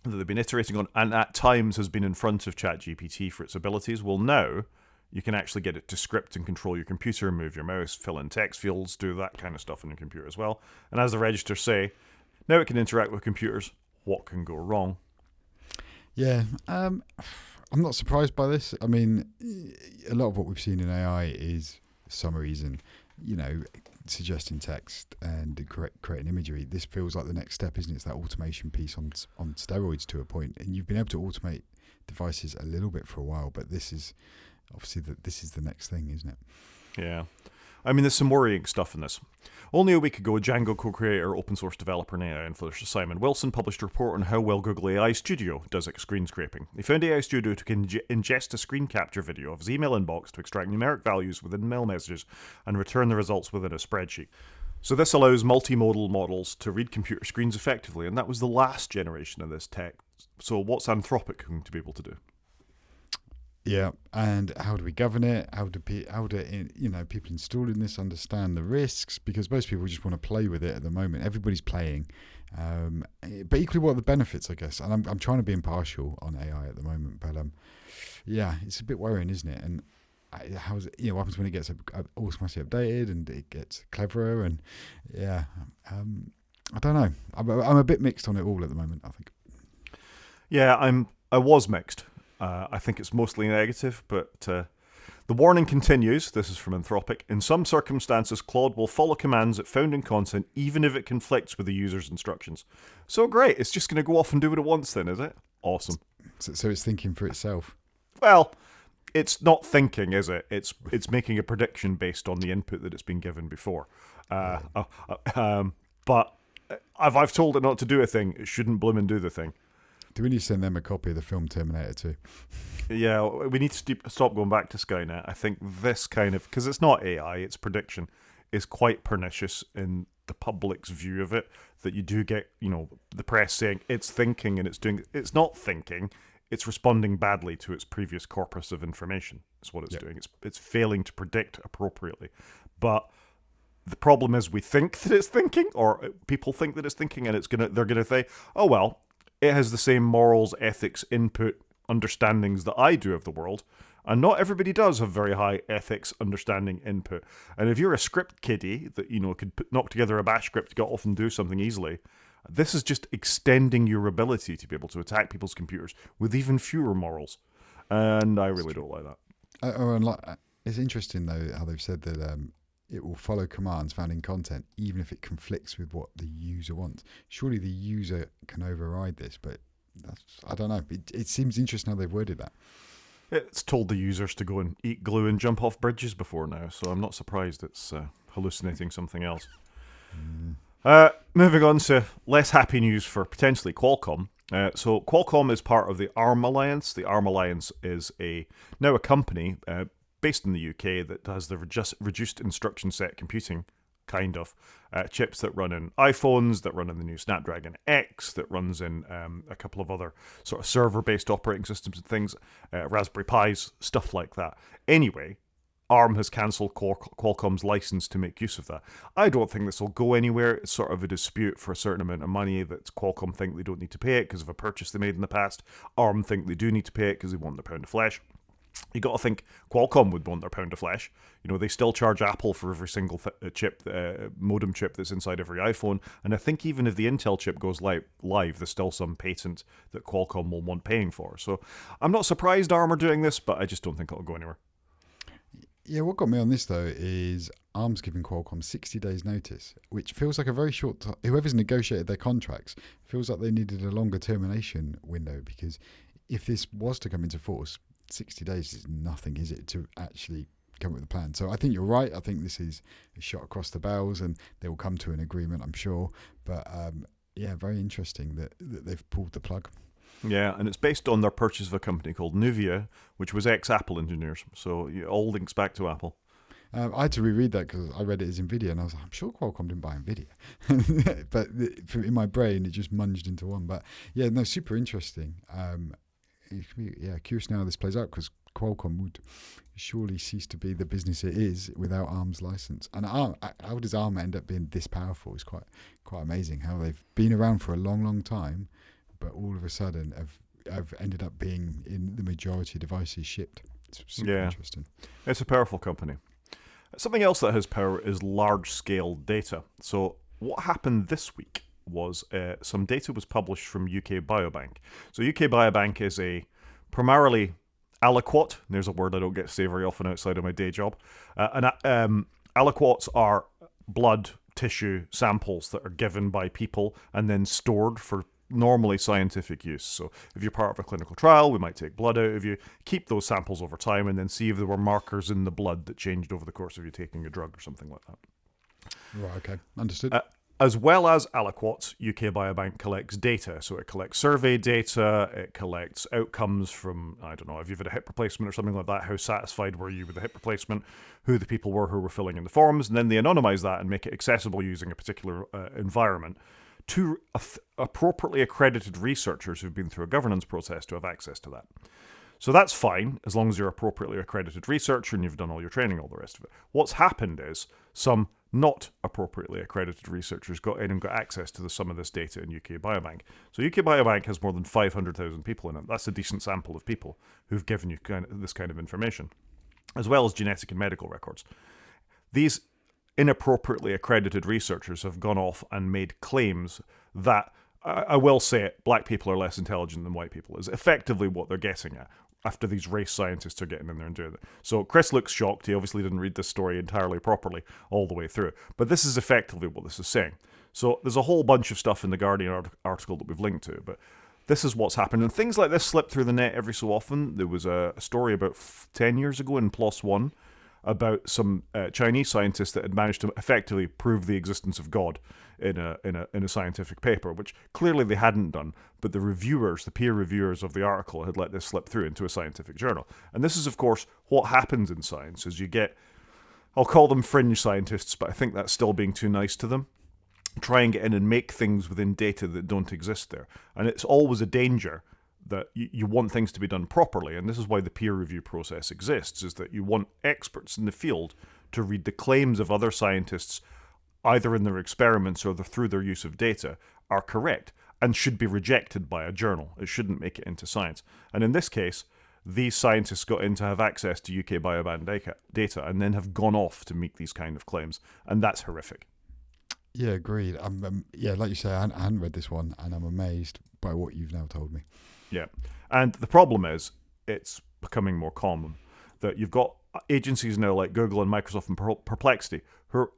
that they've been iterating on, and at times has been in front of ChatGPT for its abilities. Well, now You can actually get it to script and control your computer, move your mouse, fill in text fields, do that kind of stuff on your computer as well. And as the registers say, now it can interact with computers. What can go wrong? Yeah, I'm not surprised by this. I mean, a lot of what we've seen in AI is summaries and, suggesting text and creating imagery. This feels like the next step, isn't it? It's that automation piece on steroids to a point. And you've been able to automate devices a little bit for a while, but this is obviously this is the next thing, isn't it? Yeah. I mean, there's some worrying stuff in this. Only a week ago, Django co-creator, open source developer and AI influencer Simon Wilson published a report on how well Google AI Studio does at screen scraping. He found AI Studio to ingest a screen capture video of his email inbox to extract numeric values within mail messages and return the results within a spreadsheet. So this allows multimodal models to read computer screens effectively, and that was the last generation of this tech. So what's Anthropic going to be able to do? Yeah, and how do we govern it? How do people installing this understand the risks? Because most people just want to play with it at the moment. Everybody's playing, but equally, what are the benefits? I guess, and I'm trying to be impartial on AI at the moment, but yeah, it's a bit worrying, isn't it? And how's it? What happens when it gets automatically updated and it gets cleverer? And yeah, I don't know. I'm a bit mixed on it all at the moment, I think. Yeah, I was mixed. I think it's mostly negative, but the warning continues. This is from Anthropic. In some circumstances, Claude will follow commands it found in content, even if it conflicts with the user's instructions. So great, it's just going to go off and do what it wants then, is it? Awesome. So it's thinking for itself. Well, it's not thinking, is it? It's making a prediction based on the input that it's been given before. But if I've told it not to do a thing, it shouldn't bloom and do the thing. Do we need to send them a copy of the film Terminator 2? Yeah, we need to stop going back to Skynet. I think this kind of, because it's not AI, it's prediction, is quite pernicious in the public's view of it. That you do get, the press saying it's thinking and it's not thinking, it's responding badly to its previous corpus of information. Is what it's doing. It's failing to predict appropriately. But the problem is we think that it's thinking, or people think that it's thinking, and they're gonna say, oh well, it has the same morals, ethics, input, understandings that I do of the world. And not everybody does have very high ethics, understanding, input. And if you're a script kiddie that, could knock together a bash script to get off and do something easily, this is just extending your ability to be able to attack people's computers with even fewer morals. And I really don't like that. It's interesting, though, how they've said that it will follow commands found in content, even if it conflicts with what the user wants. Surely the user can override this, but I don't know. It seems interesting how they've worded that. It's told the users to go and eat glue and jump off bridges before now, so I'm not surprised it's hallucinating something else. Moving on to less happy news for potentially Qualcomm. So Qualcomm is part of the ARM Alliance. The ARM Alliance is now a company based in the UK that has the reduced instruction set computing, kind of, chips that run in iPhones, that run in the new Snapdragon X, that runs in a couple of other sort of server-based operating systems and things, Raspberry Pis, stuff like that. Anyway, ARM has cancelled Qualcomm's license to make use of that. I don't think this will go anywhere. It's sort of a dispute for a certain amount of money that Qualcomm think they don't need to pay it because of a purchase they made in the past. ARM think they do need to pay it because they want their pound of flesh. You got to think Qualcomm would want their pound of flesh. They still charge Apple for every single modem chip that's inside every iPhone. And I think even if the Intel chip goes live, there's still some patent that Qualcomm will want paying for. So I'm not surprised ARM are doing this, but I just don't think it'll go anywhere. Yeah, what got me on this, though, is ARM's giving Qualcomm 60 days notice, which feels like a very short time. Whoever's negotiated their contracts feels like they needed a longer termination window, because if this was to come into force, 60 days is nothing, is it, to actually come up with a plan? So I think you're right. I think this is a shot across the bows, and they will come to an agreement, I'm sure. But yeah, very interesting that they've pulled the plug. Yeah, and it's based on their purchase of a company called Nuvia, which was ex-Apple engineers. So all links back to Apple. I had to reread that because I read it as NVIDIA, and I was like, I'm sure Qualcomm didn't buy NVIDIA. But in my brain, it just munged into one. But yeah, no, super interesting. Curious now how this plays out, because Qualcomm would surely cease to be the business it is without ARM's license. And how does ARM end up being this powerful? It's quite amazing how they've been around for a long, long time, but all of a sudden have ended up being in the majority of devices shipped. It's super interesting. It's a powerful company. Something else that has power is large-scale data. So what happened this week was some data was published from UK Biobank. So UK Biobank is a primarily aliquot. There's a word I don't get to say very often outside of my day job. Aliquots are blood tissue samples that are given by people and then stored for normally scientific use. So if you're part of a clinical trial, we might take blood out of you, keep those samples over time, and then see if there were markers in the blood that changed over the course of you taking a drug or something like that. Right, okay. Understood. As well as aliquots, UK Biobank collects data. So it collects survey data, it collects outcomes from, I don't know, if you've had a hip replacement or something like that, how satisfied were you with the hip replacement, who the people were who were filling in the forms, and then they anonymize that and make it accessible using a particular environment to appropriately accredited researchers who've been through a governance process to have access to that. So that's fine, as long as you're appropriately accredited researcher and you've done all your training, all the rest of it. What's happened is some not appropriately accredited researchers got in and got access to some of this data in UK Biobank. So UK Biobank has more than 500,000 people in it. That's a decent sample of people who've given you this kind of information, as well as genetic and medical records. These inappropriately accredited researchers have gone off and made claims that, I will say it, black people are less intelligent than white people, is effectively what they're getting at after these race scientists are getting in there and doing it. So Chris looks shocked. He obviously didn't read this story entirely properly all the way through. But this is effectively what this is saying. So there's a whole bunch of stuff in the Guardian article that we've linked to, but this is what's happened. And things like this slip through the net every so often. There was a story about 10 years ago in PLOS ONE about some Chinese scientists that had managed to effectively prove the existence of God in a scientific paper, which clearly they hadn't done, but the reviewers, the peer reviewers of the article, had let this slip through into a scientific journal. And this is, of course, what happens in science, is you get, I'll call them fringe scientists, but I think that's still being too nice to them, try and get in and make things within data that don't exist there. And it's always a danger that you want things to be done properly, and this is why the peer review process exists, is that you want experts in the field to read the claims of other scientists, either in their experiments or through their use of data, are correct and should be rejected by a journal. It shouldn't make it into science. And in this case, these scientists got in to have access to UK Biobank data and then have gone off to make these kind of claims, and that's horrific. Yeah, agreed. Like you say, I hadn't read this one, and I'm amazed by what you've now told me. Yeah, and the problem is it's becoming more common that you've got agencies now like Google and Microsoft and Perplexity who are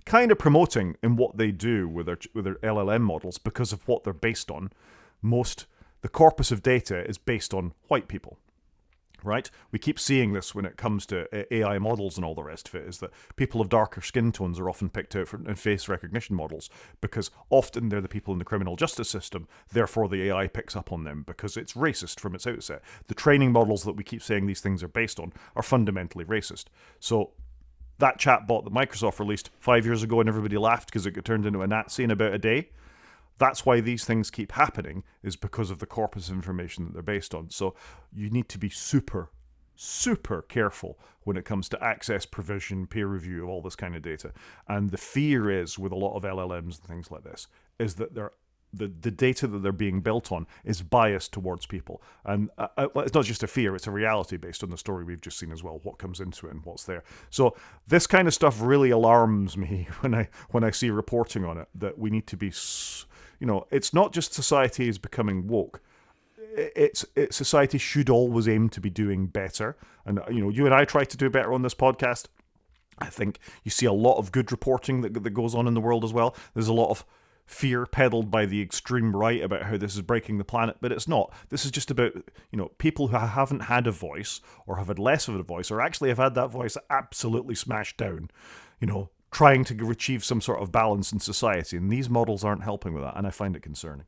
kind of promoting in what they do with their LLM models because of what they're based on. The corpus of data is based on white people. Right? We keep seeing this when it comes to AI models and all the rest of it, is that people of darker skin tones are often picked out in face recognition models because often they're the people in the criminal justice system, therefore the AI picks up on them because it's racist from its outset. The training models that we keep saying these things are based on are fundamentally racist. So that chatbot that Microsoft released 5 years ago and everybody laughed because it got turned into a Nazi in about a day, that's why these things keep happening, is because of the corpus of information that they're based on. So you need to be super, super careful when it comes to access, provision, peer review of all this kind of data. And the fear is, with a lot of LLMs and things like this, is that the data that they're being built on is biased towards people. And it's not just a fear, it's a reality based on the story we've just seen as well, what comes into it and what's there. So this kind of stuff really alarms me when I see reporting on it, that we need to be... it's not just society is becoming woke. It's society should always aim to be doing better. And, you and I try to do better on this podcast. I think you see a lot of good reporting that goes on in the world as well. There's a lot of fear peddled by the extreme right about how this is breaking the planet, but it's not. This is just about, people who haven't had a voice or have had less of a voice or actually have had that voice absolutely smashed down, trying to achieve some sort of balance in society, and these models aren't helping with that, and I find it concerning.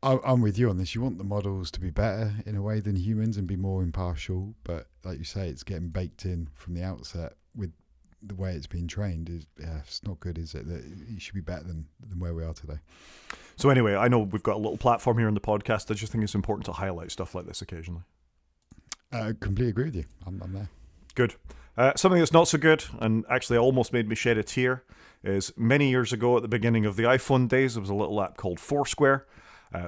I'm with you on this. You want the models to be better in a way than humans and be more impartial, but like you say, it's getting baked in from the outset with the way it's being trained. It's not good, is it? That it should be better than where we are today. So anyway, I know we've got a little platform here on the podcast. I just think it's important to highlight stuff like this occasionally. I completely agree with you. I'm there. Good. Something that's not so good, and actually almost made me shed a tear, is many years ago at the beginning of the iPhone days, there was a little app called Foursquare,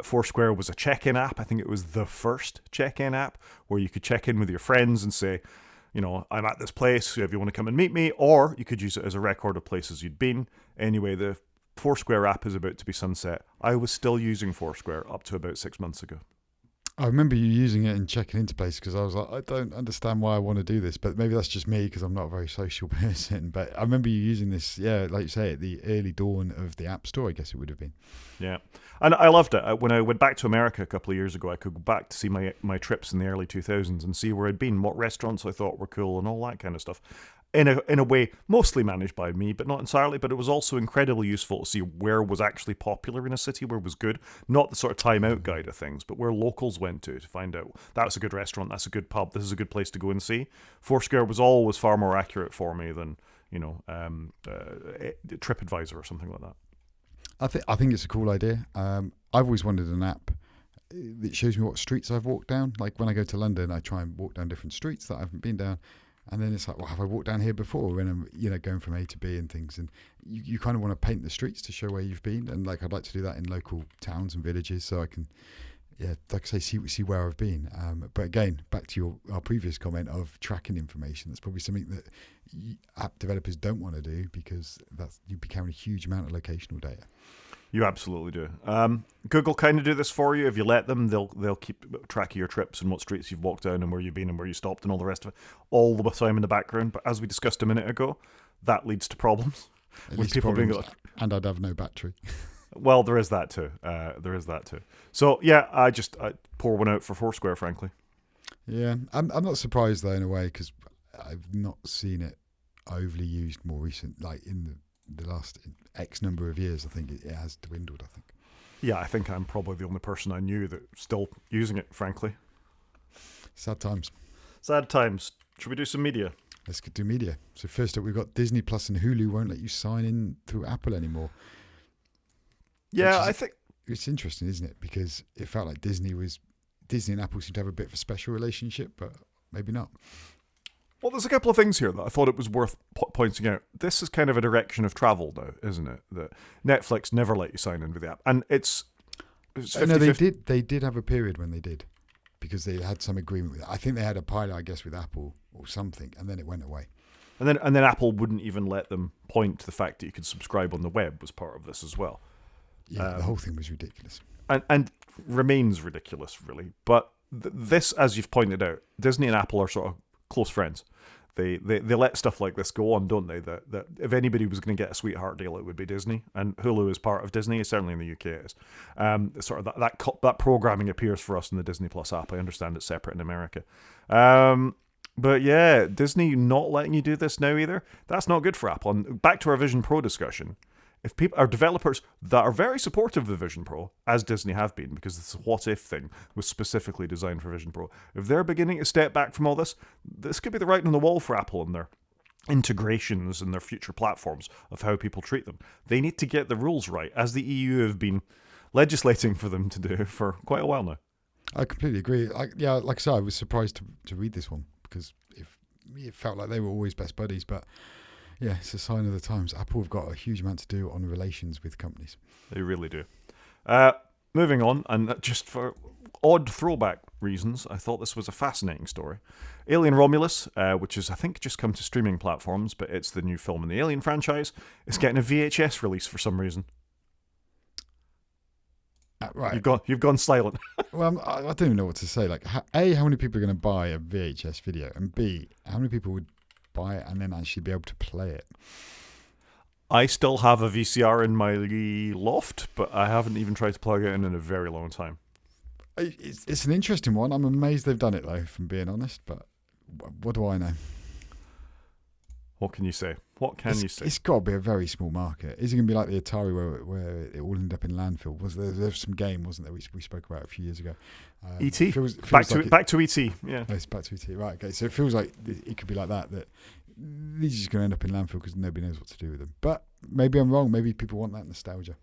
Foursquare was a check-in app. I think it was the first check-in app where you could check in with your friends and say, I'm at this place, if you want to come and meet me, or you could use it as a record of places you'd been. Anyway, the Foursquare app is about to be sunset. I was still using Foursquare up to about 6 months ago. I remember you using it and checking into places because I was like, I don't understand why I want to do this, but maybe that's just me because I'm not a very social person. But I remember you using this, like you say, at the early dawn of the App Store, I guess it would have been. Yeah. And I loved it. When I went back to America a couple of years ago, I could go back to see my trips in the early 2000s and see where I'd been, what restaurants I thought were cool and all that kind of stuff. In a way, mostly managed by me, but not entirely. But it was also incredibly useful to see where was actually popular in a city, where was good. Not the sort of time-out guide of things, but where locals went to find out that's a good restaurant, that's a good pub, this is a good place to go and see. Foursquare was always far more accurate for me than TripAdvisor or something like that. I think it's a cool idea. I've always wanted an app that shows me what streets I've walked down. Like when I go to London, I try and walk down different streets that I haven't been down. And then it's like, well, have I walked down here before when I'm, going from A to B and things? And you kind of want to paint the streets to show where you've been. And like, I'd like to do that in local towns and villages so I can, like I say, see where I've been. But again, back to our previous comment of tracking information, that's probably something that app developers don't want to do because you'd be carrying a huge amount of locational data. You absolutely do. Google kind of do this for you. If you let them, they'll keep track of your trips and what streets you've walked down and where you've been and where you stopped and all the rest of it, all the time in the background. But as we discussed a minute ago, that leads to problems. With people being like, and I'd have no battery. Well, there is that too. So yeah, I pour one out for Foursquare, frankly. Yeah, I'm not surprised though in a way because I've not seen it overly used more recent, like in the last X number of years. I think it has dwindled, I think. Yeah, I think I'm probably the only person I knew that's still using it, frankly. Sad times. Sad times. Should we do some media? Let's do media. So first up, we've got Disney Plus and Hulu won't let you sign in through Apple anymore. Yeah, I think it's interesting, isn't it? Because it felt like Disney and Apple seemed to have a bit of a special relationship, but maybe not. Well, there's a couple of things here that I thought it was worth pointing out. This is kind of a direction of travel now, isn't it? That Netflix never let you sign in with the app, and it's 50, no, they did. They did have a period when they did, because they had some agreement with it. I think they had a pilot, I guess, with Apple or something, and then it went away. And then Apple wouldn't even let them point to the fact that you could subscribe on the web was part of this as well. Yeah, the whole thing was ridiculous, and remains ridiculous, really. But this, as you've pointed out, Disney and Apple are sort of close friends. They let stuff like this go on, don't they? That if anybody was going to get a sweetheart deal, it would be Disney, and Hulu is part of Disney. Certainly in the UK it is. Sort of that programming appears for us in the Disney Plus app. I understand it's separate in America. But yeah, Disney not letting you do this now either. That's not good for Apple. And back to our Vision Pro discussion. If people are developers that are very supportive of the Vision Pro, as Disney have been, because this what if thing was specifically designed for Vision Pro, if they're beginning to step back from all this could be the writing on the wall for Apple and their integrations and their future platforms of how people treat them. They need to get the rules right, as the EU have been legislating for them to do for quite a while now. I completely agree. Like I said, I was surprised to read this one because it felt like they were always best buddies, but yeah, it's a sign of the times. Apple have got a huge amount to do on relations with companies. They really do. Moving on, and just for odd throwback reasons, I thought this was a fascinating story. Alien Romulus, which is, I think, just come to streaming platforms, but it's the new film in the Alien franchise, is getting a VHS release for some reason. Right. You've gone silent. Well, I don't even know what to say. Like, A, how many people are going to buy a VHS video? And B, how many people would buy it and then actually be able to play it? I still have a VCR in my loft, but I haven't even tried to plug it in a very long time. It's an interesting one. I'm amazed they've done it, though, if I'm being honest. But what do I know? What can you say? What can you say? It's got to be a very small market. Is it going to be like the Atari where it all ended up in landfill? There's some game, wasn't there, we spoke about a few years ago? E.T. Back to E.T. Yeah. No, it's back to E.T. Right, okay. So it feels like it could be like that these are just going to end up in landfill because nobody knows what to do with them. But maybe I'm wrong. Maybe people want that nostalgia.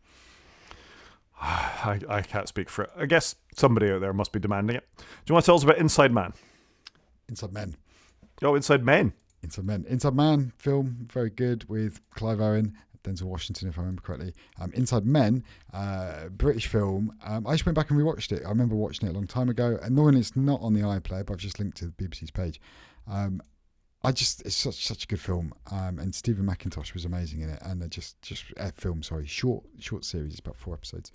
I can't speak for it. I guess somebody out there must be demanding it. Do you want to tell us about Inside Man? Inside Men. Oh, Inside Men. Inside Men. Inside Man film, very good with Clive Owen. Denzel Washington, if I remember correctly. Inside Men, British film. I just went back and rewatched it. I remember watching it a long time ago. Annoyingly, it's not on the iPlayer, but I've just linked to the BBC's page. It's such a good film, and Stephen McIntosh was amazing in it. And short series. It's about 4 episodes.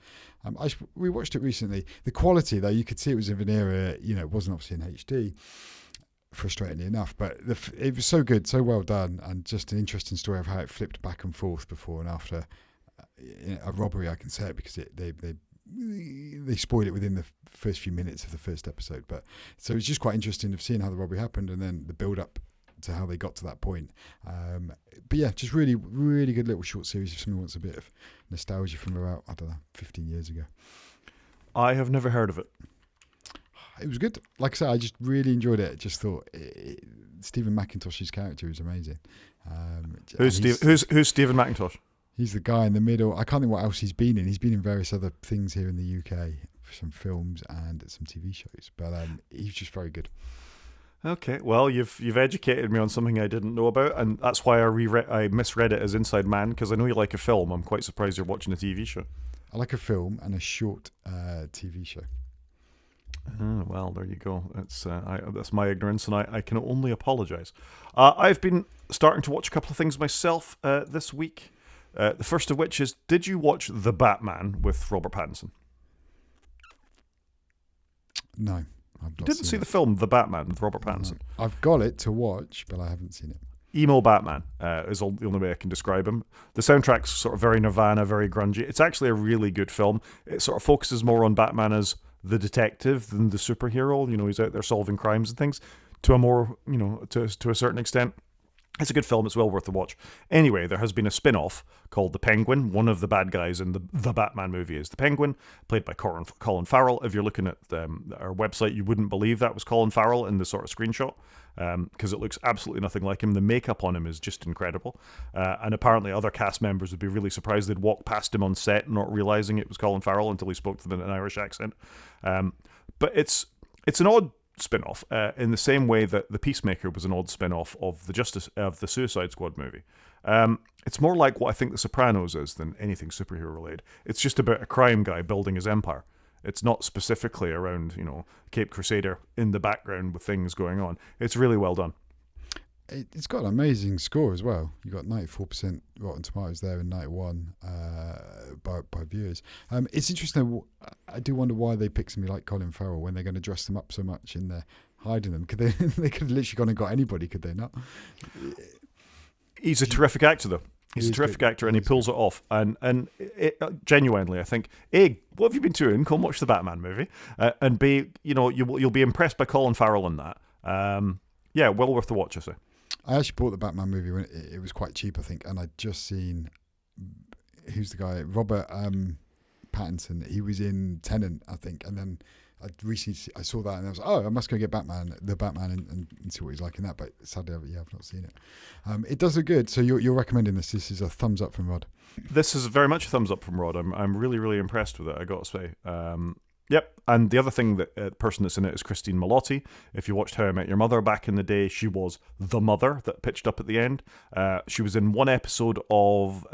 We watched it recently. The quality, though, you could see it was of an era. It wasn't obviously in HD, frustratingly enough, but it was so good, so well done, and just an interesting story of how it flipped back and forth before and after a robbery. I can say it because they spoiled it within the first few minutes of the first episode. But so it's just quite interesting of seeing how the robbery happened and then the build up to how they got to that point. But yeah, just really, really good little short series if someone wants a bit of nostalgia from about, 15 years ago. I have never heard of it. It was good. Like I said, I just really enjoyed it. Just thought Stephen McIntosh's character was amazing. Who's Stephen McIntosh? He's the guy in the middle. I can't think what else he's been in. He's been in various other things here in the UK, some films and some TV shows. But he's just very good. Okay, well, you've educated me on something I didn't know about, and that's why I misread it as Inside Man, because I know you like a film. I'm quite surprised you're watching a TV show. I like a film and a short TV show. Well, there you go. That's my ignorance, and I can only apologise. I've been starting to watch a couple of things myself this week. The first of which is, did you watch The Batman with Robert Pattinson? No. You didn't see the film The Batman with Robert Pattinson? No. I've got it to watch, but I haven't seen it. Emo Batman is the only way I can describe him. The soundtrack's sort of very Nirvana, very grungy. It's actually a really good film. It sort of focuses more on Batman as the detective than the superhero. He's out there solving crimes and things to a more, to a certain extent. It's a good film. It's well worth a watch. Anyway, there has been a spin-off called The Penguin. One of the bad guys in the Batman movie is the Penguin, played by Colin Farrell. If you're looking at our website, you wouldn't believe that was Colin Farrell in the sort of screenshot, because it looks absolutely nothing like him. The makeup on him is just incredible. And apparently other cast members would be really surprised they'd walk past him on set not realizing it was Colin Farrell until he spoke to them in an Irish accent. But it's an odd spin-off in the same way that The Peacemaker was an odd spin-off of the Suicide Squad movie. It's more like what I think The Sopranos is than anything superhero related. It's just about a crime guy building his empire. It's not specifically around Cape Crusader in the background with things going on. It's really well done. It's got an amazing score as well. You got 94% Rotten Tomatoes there and 91 by viewers. It's interesting. I do wonder why they pick somebody like Colin Farrell when they're going to dress them up so much and they're hiding them. Could they could have literally gone and got anybody, could they not? He's a terrific actor, though. He's a terrific actor, and he pulls it off. And genuinely, I think, A, what have you been doing? Come watch the Batman movie. And B, you'll be impressed by Colin Farrell in that. Yeah, well worth the watch, I say. I actually bought the Batman movie when it was quite cheap, I think, and I'd just seen, who's the guy? Robert Pattinson. He was in Tenet, I think, and then I saw that and I was like, oh, I must go get the Batman and see what he's like in that, but sadly, I've not seen it. It does look good, so you're recommending this. This is a thumbs up from Rod. This is very much a thumbs up from Rod. I'm really, really impressed with it, I got to say. Yep, and the other thing that the person that's in it is Christine Milotti. If you watched How I Met Your Mother back in the day, she was the mother that pitched up at the end. She was in one episode of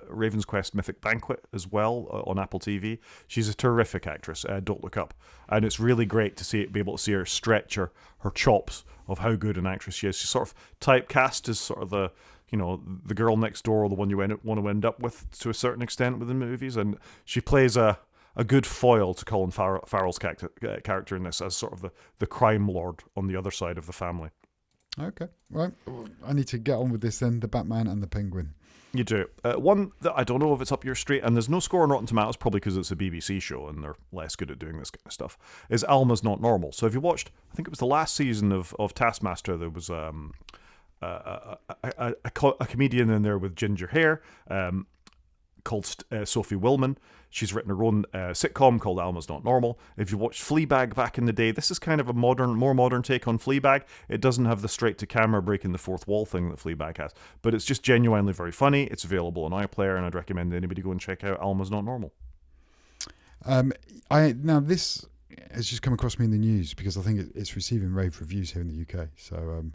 Raven's Quest Mythic Banquet as well on Apple TV. She's a terrific actress. Don't look up. And it's really great to be able to see her stretch her chops of how good an actress she is. She's sort of typecast as sort of the girl next door, or the one you want to end up with to a certain extent within movies, and she plays a good foil to Colin Farrell's character in this as sort of the crime lord on the other side of the family. Okay, right. I need to get on with this then, the Batman and the Penguin. You do. One that I don't know if it's up your street, and there's no score on Rotten Tomatoes, probably because it's a BBC show and they're less good at doing this kind of stuff, is Alma's Not Normal. So if you watched, I think it was the last season of Taskmaster, there was a comedian in there with ginger hair, called Sophie Willman. She's written her own sitcom called Alma's Not Normal. If you watched Fleabag back in the day, this is kind of a more modern take on Fleabag. It doesn't have the straight-to-camera breaking the fourth wall thing that Fleabag has, but it's just genuinely very funny. It's available on iPlayer, and I'd recommend anybody go and check out Alma's Not Normal. Now this has just come across me in the news because I think it's receiving rave reviews here in the UK. So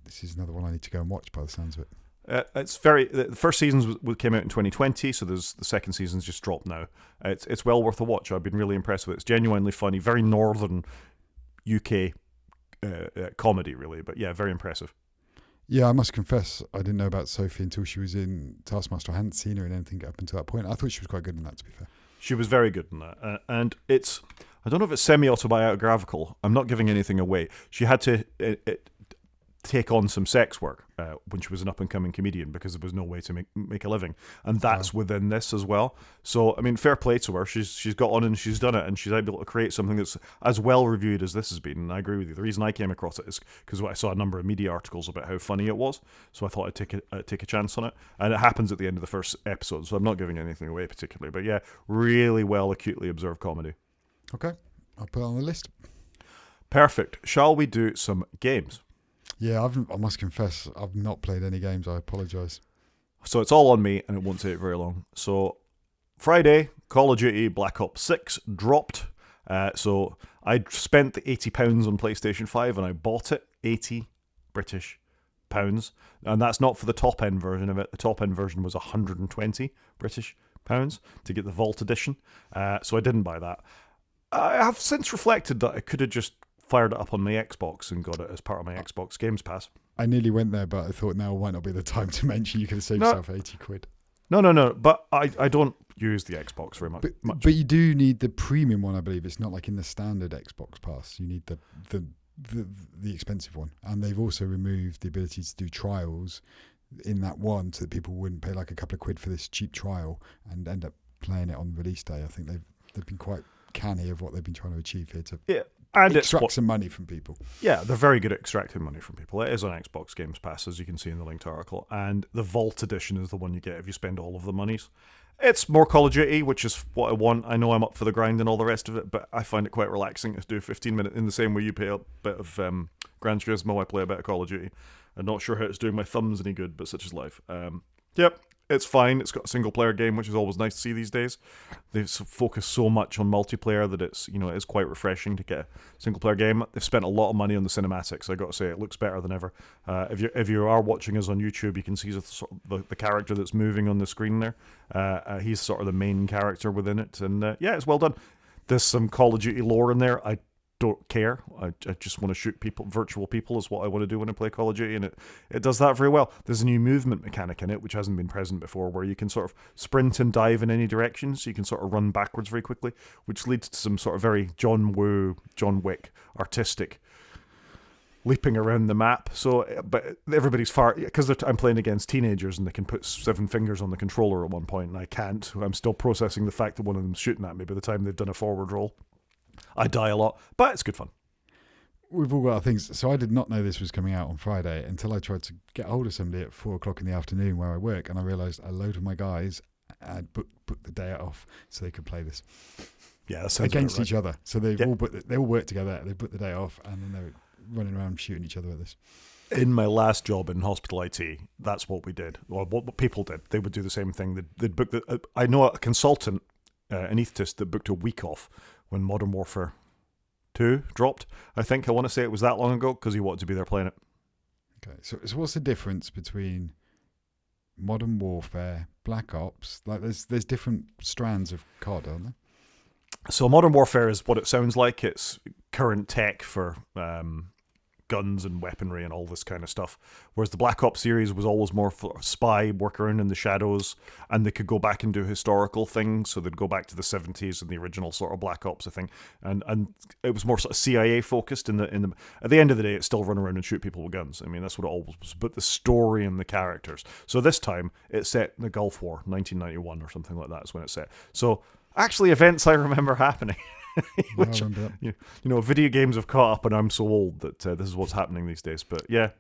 this is another one I need to go and watch by the sounds of it. The first season came out in 2020, so the second season's just dropped now. It's well worth a watch. I've been really impressed with it. It's genuinely funny, very northern UK comedy, really. But yeah, very impressive. Yeah, I must confess, I didn't know about Sophie until she was in Taskmaster. I hadn't seen her in anything up until that point. I thought she was quite good in that, to be fair. She was very good in that, and I don't know if it's semi-autobiographical. I'm not giving anything away. She had to take on some sex work when she was an up-and-coming comedian because there was no way to make a living, and that's within this as well. So, I mean, fair play to her. She's got on and she's done it, and she's able to create something that's as well reviewed as this has been. And I agree with you. The reason I came across it is because I saw a number of media articles about how funny it was. So I thought I'd take a chance on it, and it happens at the end of the first episode. So I'm not giving anything away particularly, but yeah, really well, acutely observed comedy. Okay, I'll put it on the list. Perfect. Shall we do some games? Yeah, I must confess, I've not played any games. I apologise. So it's all on me, and it won't take very long. So Friday, Call of Duty Black Ops 6 dropped. So I spent the £80 on PlayStation 5, and I bought it, 80 British pounds. And that's not for the top-end version of it. The top-end version was 120 British pounds to get the Vault Edition. So I didn't buy that. I have since reflected that I could have just fired it up on my Xbox and got it as part of my Xbox Games Pass. I nearly went there, but I thought now might not be the time to mention you could have saved yourself 80 quid. No. But I don't use the Xbox very much. But you do need the premium one, I believe. It's not like in the standard Xbox Pass. You need the expensive one. And they've also removed the ability to do trials in that one so that people wouldn't pay like a couple of quid for this cheap trial and end up playing it on release day. I think they've been quite canny of what they've been trying to achieve here to extract some money from people. Yeah, they're very good at extracting money from people. It is on Xbox Games Pass, as you can see in the linked article. And the Vault Edition is the one you get if you spend all of the monies. It's more Call of Duty, which is what I want. I know I'm up for the grind and all the rest of it, but I find it quite relaxing to do 15 minutes in the same way you play a bit of Gran Turismo. I play a bit of Call of Duty. I'm not sure how it's doing my thumbs any good, but such is life. Yep. It's fine. It's got a single-player game, which is always nice to see these days. They've focused so much on multiplayer that it is quite refreshing to get a single-player game. They've spent a lot of money on the cinematics. I got to say, it looks better than ever. If you are watching us on YouTube, you can see the character that's moving on the screen there. He's sort of the main character within it, and it's well done. There's some Call of Duty lore in there. I don't care. I just want to shoot people. Virtual people is what I want to do when I play Call of Duty, and it does that very well. There's a new movement mechanic in it which hasn't been present before, where you can sort of sprint and dive in any direction, so you can sort of run backwards very quickly, which leads to some sort of very John Wick artistic leaping around the map. So, but everybody's because I'm playing against teenagers and they can put 7 fingers on the controller at one point, and I can't. I'm still processing the fact that one of them's shooting at me by the time they've done a forward roll. I die a lot, but it's good fun. We've all got our things. So I did not know this was coming out on Friday until I tried to get hold of somebody at 4:00 in the afternoon where I work, and I realised a load of my guys had booked the day off so they could play this. Yeah, that sounds against right. each other. So they all work together. They put the day off, and then they're running around shooting each other with this. In my last job in hospital IT, that's what we did. Or what people did. They would do the same thing. They'd book I know a consultant, an anaesthetist, that booked a week off when Modern Warfare 2 dropped. I want to say it was that long ago because he wanted to be there playing it. Okay, so what's the difference between Modern Warfare, Black Ops? Like, there's different strands of COD, aren't there? So Modern Warfare is what it sounds like. It's current tech for guns and weaponry and all this kind of stuff. Whereas the Black Ops series was always more for spy, work around in the shadows, and they could go back and do historical things. So they'd go back to the 70s and the original sort of Black Ops, I think. And it was more sort of CIA focused in the at the end of the day, it's still run around and shoot people with guns. I mean, that's what it always was. But the story and the characters. So this time it's set in the Gulf War, 1991 or something like that is when it's set. So actually events I remember happening. Which, video games have caught up, and I'm so old that this is what's happening these days. But yeah,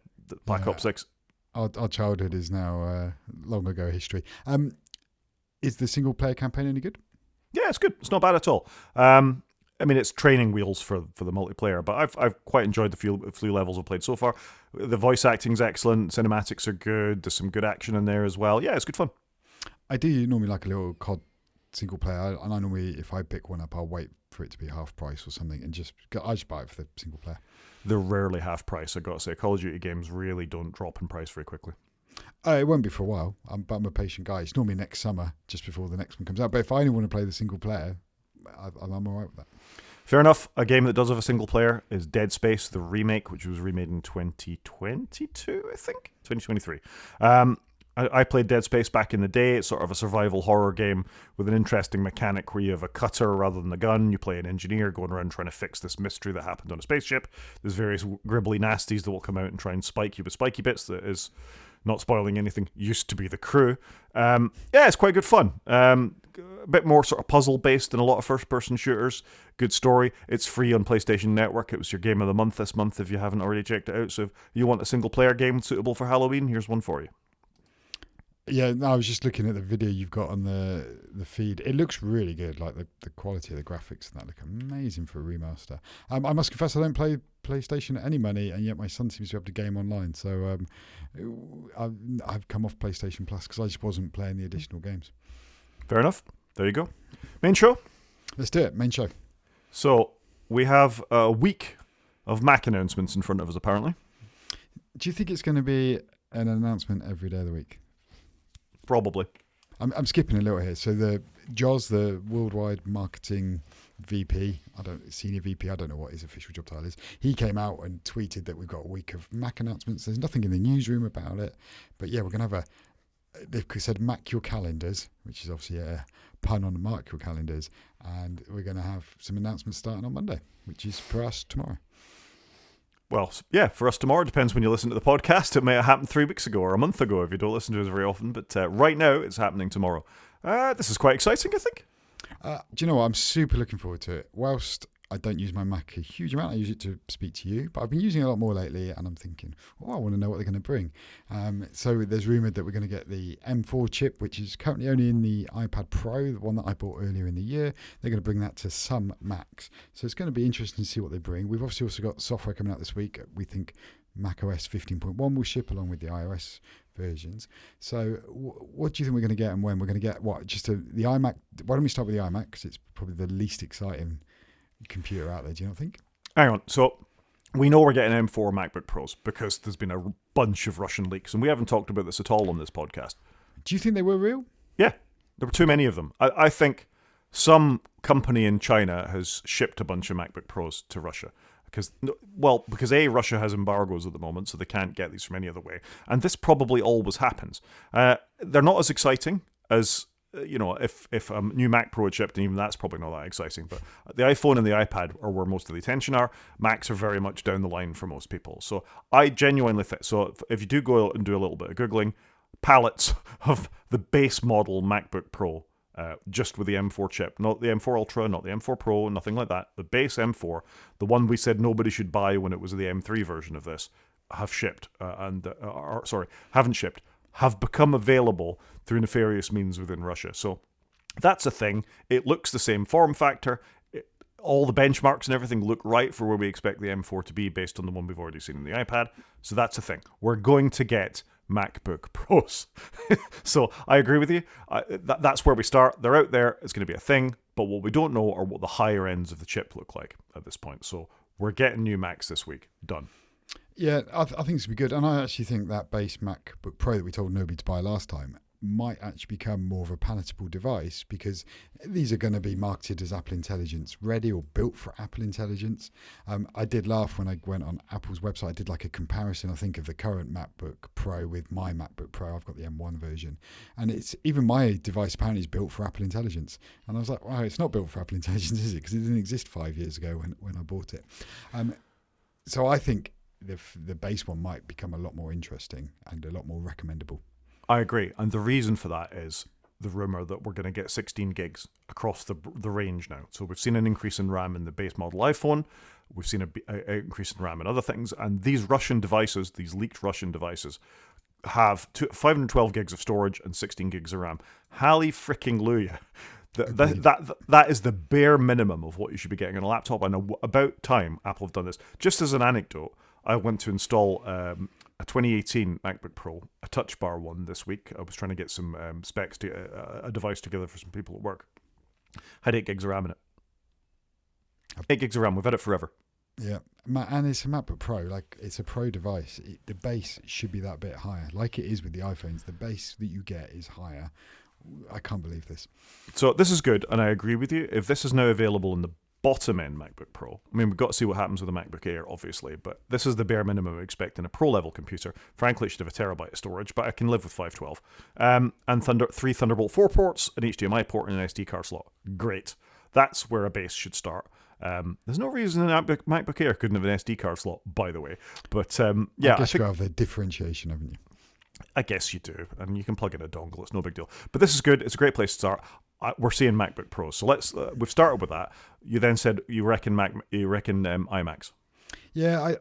Black Ops 6. Our childhood is now long ago history. Is the single player campaign any good? Yeah, it's good. It's not bad at all. I mean, it's training wheels for the multiplayer, but I've quite enjoyed the few levels I've played so far. The voice acting's excellent. Cinematics are good. There's some good action in there as well. Yeah, it's good fun. I do normally like a little COD single player, and I normally, if I pick one up, I'll wait for it to be half price or something, and I just buy it for the single player. They're rarely half price, I got to say. Call of Duty games really don't drop in price very quickly. It won't be for a while, but I'm a patient guy. It's normally next summer, just before the next one comes out. But if I only want to play the single player, I'm all right with that. Fair enough. A game that does have a single player is Dead Space, the remake, which was remade in 2022, I think? 2023. I played Dead Space back in the day. It's sort of a survival horror game with an interesting mechanic where you have a cutter rather than a gun. You play an engineer going around trying to fix this mystery that happened on a spaceship. There's various gribbly nasties that will come out and try and spike you with spiky bits that is, not spoiling anything, used to be the crew. Yeah, it's quite good fun. A bit more sort of puzzle-based than a lot of first-person shooters. Good story. It's free on PlayStation Network. It was your game of the month this month if you haven't already checked it out. So if you want a single-player game suitable for Halloween, here's one for you. Yeah, no, I was just looking at the video you've got on the feed. It looks really good. Like the quality of the graphics and that look amazing for a remaster. I must confess I don't play PlayStation at any money, and yet my son seems to be able to game online. So I've come off PlayStation Plus because I just wasn't playing the additional games. Fair enough. There you go. Main show? Let's do it. Main show. So we have a week of Mac announcements in front of us, apparently. Do you think it's going to be an announcement every day of the week? Probably. I'm skipping a little here. So the Joz, the worldwide marketing VP, senior VP, I don't know what his official job title is. He came out and tweeted that we've got a week of Mac announcements. There's nothing in the newsroom about it, but yeah, we're going to have they've said Mac your calendars, which is obviously a pun on mark your calendars, and we're going to have some announcements starting on Monday, which is for us tomorrow. Well, yeah, for us tomorrow, depends when you listen to the podcast. It may have happened 3 weeks ago or a month ago if you don't listen to us very often, but right now it's happening tomorrow. This is quite exciting, I think. Do you know what? I'm super looking forward to it. Whilst I don't use my Mac a huge amount, I use it to speak to you, but I've been using it a lot more lately, and I'm thinking, I want to know what they're going to bring. So there's rumoured that we're going to get the M4 chip, which is currently only in the iPad Pro, the one that I bought earlier in the year. They're going to bring that to some Macs. So it's going to be interesting to see what they bring. We've obviously also got software coming out this week. We think macOS 15.1 will ship along with the iOS versions. So what do you think we're going to get, and when? We're going to get what? The iMac? Why don't we start with the iMac, because it's probably the least exciting computer out there, do you not think? Hang on. So we know we're getting M4 MacBook Pros because there's been a bunch of Russian leaks, and we haven't talked about this at all on this podcast. Do you think they were real? Yeah, there were too many of them. I think some company in China has shipped a bunch of MacBook Pros to Russia. Because A, Russia has embargoes at the moment, so they can't get these from any other way. And this probably always happens. They're not as exciting as, if a new Mac Pro had shipped, and even that's probably not that exciting. But the iPhone and the iPad are where most of the attention are. Macs are very much down the line for most people. So I genuinely think, so if you do go and do a little bit of Googling, palettes of the base model MacBook Pro, just with the M4 chip, not the M4 Ultra, not the M4 Pro, nothing like that. The base M4, the one we said nobody should buy when it was the M3 version of this, have shipped, haven't shipped, have become available through nefarious means within Russia. So that's a thing. It looks the same form factor. All the benchmarks and everything look right for where we expect the M4 to be based on the one we've already seen in the iPad. So that's a thing. We're going to get MacBook Pros. So I agree with you. That's where we start. They're out there. It's going to be a thing. But what we don't know are what the higher ends of the chip look like at this point. So we're getting new Macs this week. Done. Yeah, I think it's going to be good. And I actually think that base MacBook Pro that we told nobody to buy last time might actually become more of a palatable device, because these are going to be marketed as Apple Intelligence ready or built for Apple Intelligence. I did laugh when I went on Apple's website. I did like a comparison, I think, of the current MacBook Pro with my MacBook Pro. I've got the M1 version, and it's even my device apparently is built for Apple Intelligence. And I was like, wow, it's not built for Apple Intelligence, is it? Because it didn't exist 5 years ago when I bought it. So I think the base one might become a lot more interesting and a lot more recommendable. I agree, and the reason for that is the rumor that we're going to get 16 gigs across the range now. So we've seen an increase in RAM in the base model iPhone, we've seen an increase in RAM in other things, and these Russian devices, these leaked Russian devices, have 512 gigs of storage and 16 gigs of RAM. Halle freaking Luya. That is the bare minimum of what you should be getting on a laptop, and about time Apple have done this. Just as an anecdote, I went to install a 2018 MacBook Pro, a Touch Bar one this week. I was trying to get some specs to a device together for some people at work. Had 8 gigs of RAM in it. 8 gigs of RAM. We've had it forever. Yeah, and it's a MacBook Pro. Like it's a Pro device. The base should be that bit higher, like it is with the iPhones. The base that you get is higher. I can't believe this. So this is good, and I agree with you. If this is now available in the bottom end MacBook Pro, I mean, we've got to see what happens with the MacBook Air, obviously, but this is the bare minimum I expect in a pro level computer. Frankly, it should have a terabyte of storage, but I can live with 512. And three Thunderbolt 4 ports, an HDMI port, and an SD card slot. Great. That's where a base should start. There's no reason an MacBook Air couldn't have an SD card slot, by the way. But yeah, I guess you have the differentiation, haven't you? I guess you do, and you can plug in a dongle. It's no big deal. But this is good. It's a great place to start. We're seeing MacBook Pros, so let's. We've started with that. You then said you reckon iMacs. Yeah,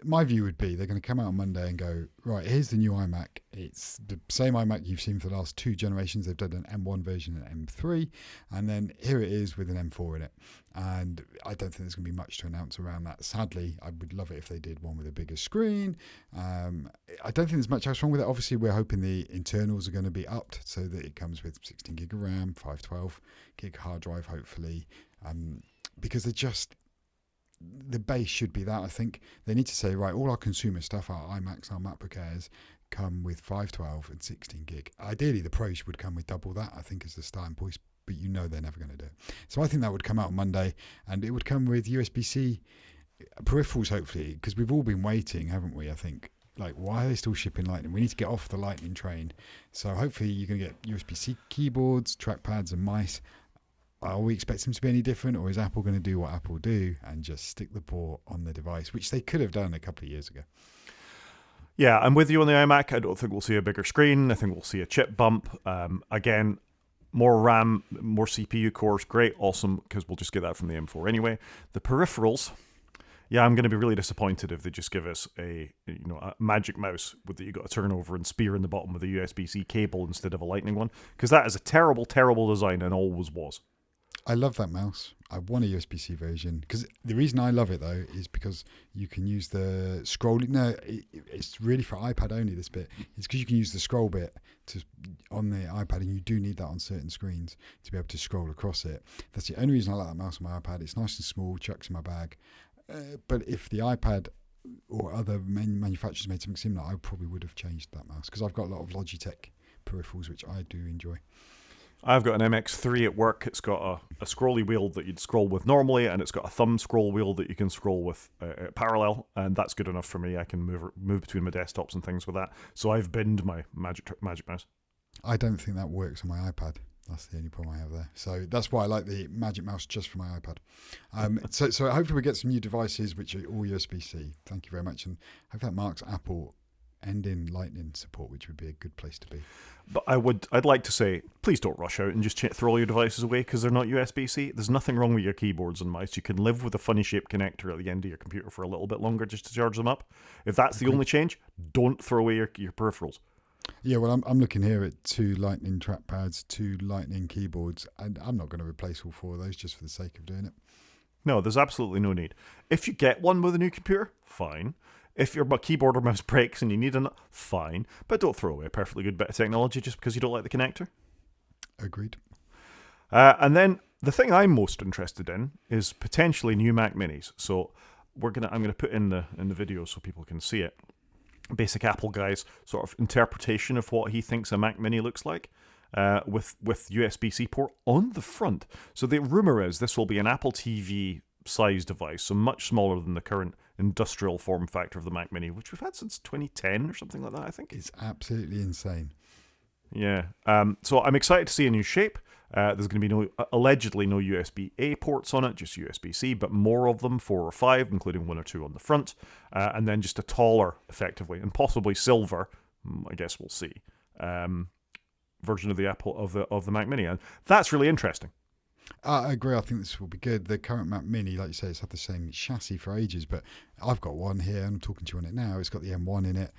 my view would be they're going to come out on Monday and go, right, here's the new iMac. It's the same iMac you've seen for the last 2 generations. They've done an M1 version and an M3, and then here it is with an M4 in it. And I don't think there's going to be much to announce around that. Sadly, I would love it if they did one with a bigger screen. I don't think there's much else wrong with it. Obviously, we're hoping the internals are going to be upped so that it comes with 16 gig of RAM, 512 gig hard drive, hopefully, because they're just... The base should be that. I think they need to say, right, all our consumer stuff, our iMacs, our MacBook Airs, come with 512 and 16 gig. Ideally, the Pros would come with double that, I think, as the starting point, but you know they're never going to do it. So I think that would come out on Monday, and it would come with USB-C peripherals, hopefully, because we've all been waiting, haven't we, I think. Like, why are they still shipping Lightning? We need to get off the Lightning train. So hopefully you're going to get USB-C keyboards, trackpads, and mice. Are we expecting them to be any different, or is Apple going to do what Apple do and just stick the port on the device, which they could have done a couple of years ago? Yeah, I'm with you on the iMac. I don't think we'll see a bigger screen. I think we'll see a chip bump. Again, more RAM, more CPU cores. Great, awesome, because we'll just get that from the M4 anyway. The peripherals, yeah, I'm going to be really disappointed if they just give us a magic mouse that you got to turn over and spear in the bottom with a USB-C cable instead of a Lightning one, because that is a terrible, terrible design and always was. I love that mouse. I want a USB-C version, because the reason I love it though is because you can use the scrolling. No, it's really for iPad only. This bit it's because you can use the scroll bit on the iPad, and you do need that on certain screens to be able to scroll across it. That's the only reason I like that mouse on my iPad. It's nice and small, chucks in my bag. But if the iPad or other manufacturers made something similar, I probably would have changed that mouse, because I've got a lot of Logitech peripherals which I do enjoy. I've got an MX3 at work. It's got a scrolly wheel that you'd scroll with normally, and it's got a thumb scroll wheel that you can scroll with parallel, and that's good enough for me. I can move between my desktops and things with that. So I've binned my Magic Mouse. I don't think that works on my iPad. That's the only problem I have there. So that's why I like the Magic Mouse just for my iPad. So hopefully we get some new devices which are all USB-C. Thank you very much, and I hope that marks Apple ending Lightning support, which would be a good place to be. But I'd like to say, please don't rush out and just throw all your devices away because they're not USB-C. There's nothing wrong with your keyboards and mice. You can live with a funny shaped connector at the end of your computer for a little bit longer just to charge them up. If that's the only change, don't throw away your peripherals. Yeah, well, I'm looking here at 2 Lightning trackpads, 2 Lightning keyboards, and I'm not going to replace all 4 of those just for the sake of doing it. No, there's absolutely no need. If you get one with a new computer, fine. If your keyboard or mouse breaks and you need another, fine. But don't throw away a perfectly good bit of technology just because you don't like the connector. Agreed. And then the thing I'm most interested in is potentially new Mac Minis. So I'm gonna put in the video so people can see it. Basic Apple guy's sort of interpretation of what he thinks a Mac Mini looks like, with USB-C port on the front. So the rumor is this will be an Apple TV size device, so much smaller than the current industrial form factor of the Mac Mini, which we've had since 2010 or something like that, I think. It's absolutely insane. Yeah. So I'm excited to see a new shape. There's going to be allegedly no USB-A ports on it, just USB-C, but more of them, 4 or 5, including 1 or 2 on the front, and then just a taller, effectively, and possibly silver, I guess we'll see, version of the Mac Mini, and that's really interesting. I agree. I think this will be good. The current Mac Mini, like you say, it's had the same chassis for ages, but I've got one here and I'm talking to you on it now. It's got the M1 in it.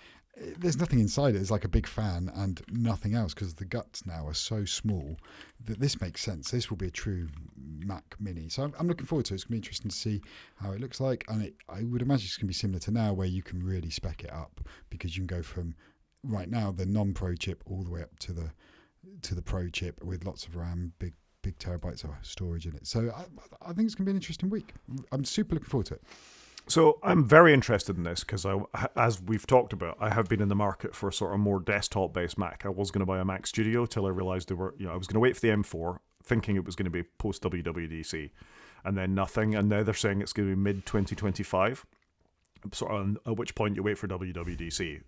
There's nothing inside it. It's like a big fan and nothing else, because the guts now are so small that this makes sense. This will be a true Mac Mini. So I'm looking forward to it. It's going to be interesting to see how it looks like. And I would imagine it's going to be similar to now, where you can really spec it up, because you can go from right now the non-Pro chip all the way up to the Pro chip with lots of RAM, big big terabytes of storage in it. So I think it's going to be an interesting week. I'm super looking forward to it. So I'm very interested in this because, as we've talked about, I have been in the market for sort of more desktop-based Mac. I was going to buy a Mac Studio till I realized I was going to wait for the M4, thinking it was going to be post WWDC, and then nothing. And now they're saying it's going to be mid 2025. Sort of, at which point you wait for WWDC.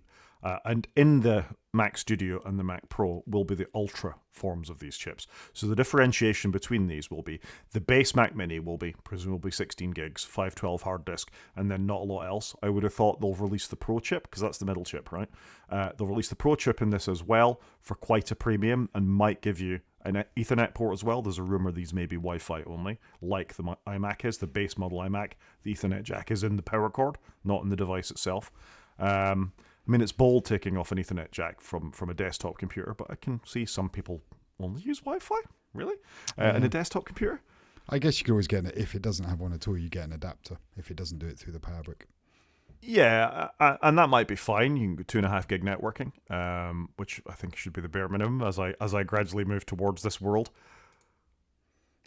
And in the Mac Studio and the Mac Pro will be the Ultra forms of these chips. So the differentiation between these will be the base Mac Mini will be presumably 16 gigs, 512 hard disk, and then not a lot else. I would have thought they'll release the Pro chip because that's the middle chip, right? They'll release the Pro chip in this as well for quite a premium and might give you an Ethernet port as well. There's a rumor these may be Wi-Fi only, like the iMac is, the base model iMac. The Ethernet jack is in the power cord, not in the device itself. I mean, it's bold taking off an Ethernet jack from a desktop computer, but I can see some people only use Wi-Fi, really, in a desktop computer. I guess you could always get it. If it doesn't have one at all, you get an adapter if it doesn't do it through the power brick. Yeah, and that might be fine. You can go 2.5 gig networking, which I think should be the bare minimum as I gradually move towards this world.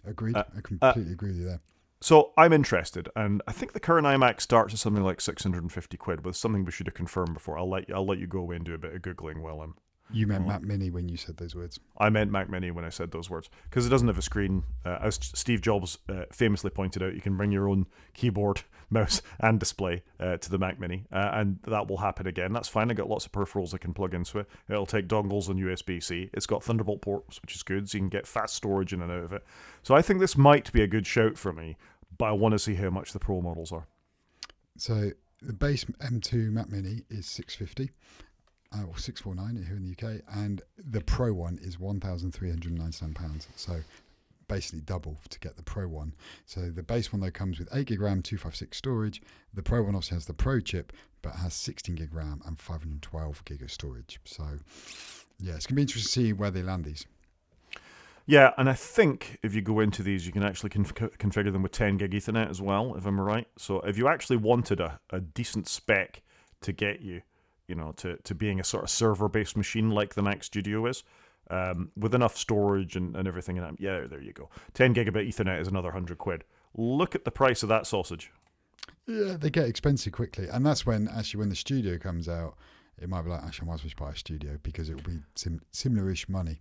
Agreed. I completely agree with you there. So I'm interested, and I think the current iMac starts at something like 650 quid, with something we should have confirmed before. I'll let you go away and do a bit of googling while I'm. You meant Mac Mini when you said those words. I meant Mac Mini when I said those words because it doesn't have a screen. As Steve Jobs famously pointed out, you can bring your own keyboard, mouse, and display to the Mac Mini, and that will happen again. That's fine. I got lots of peripherals I can plug into it. It'll take dongles and USB-C. It's got Thunderbolt ports, which is good, so you can get fast storage in and out of it. So I think this might be a good shout for me, but I want to see how much the Pro models are. So the base M2 Mac Mini is 650. Or 649 here in the UK, and the Pro one is £1,399. So basically double to get the Pro one. So the base one though comes with 8 gig RAM, 256 storage. The Pro one obviously has the Pro chip, but has 16 gig RAM and 512 gig of storage. So yeah, it's gonna be interesting to see where they land these. Yeah, and I think if you go into these, you can actually configure them with 10 gig Ethernet as well, if I'm right. So if you actually wanted a decent spec to get you, to being a sort of server-based machine like the Mac Studio is, with enough storage and everything. And yeah, there you go. 10 gigabit Ethernet is another 100 quid. Look at the price of that sausage. Yeah, they get expensive quickly. And that's when the Studio comes out, it might be like, actually, I might as well buy a Studio because it will be similar-ish money.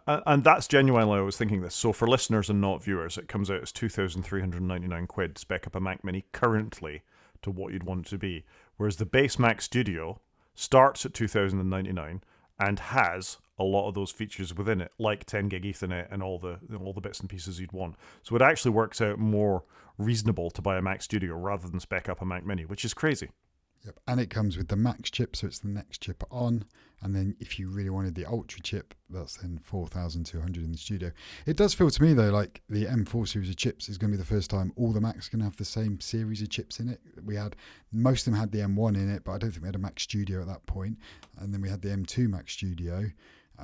And that's genuinely, I was thinking this. So for listeners and not viewers, it comes out as 2,399 quid, spec up a Mac Mini currently to what you'd want it to be. Whereas the base Mac Studio starts at 2,099 and has a lot of those features within it, like 10 gig Ethernet and all the bits and pieces you'd want. So it actually works out more reasonable to buy a Mac Studio rather than spec up a Mac Mini, which is crazy. Yep, and it comes with the Max chip, so it's the next chip on. And then if you really wanted the Ultra chip, that's then 4,200 in the Studio. It does feel to me though like the M4 series of chips is going to be the first time all the Macs are going to have the same series of chips in it. Most of them had the M1 in it, but I don't think we had a Mac Studio at that point. And then we had the M2 Mac Studio,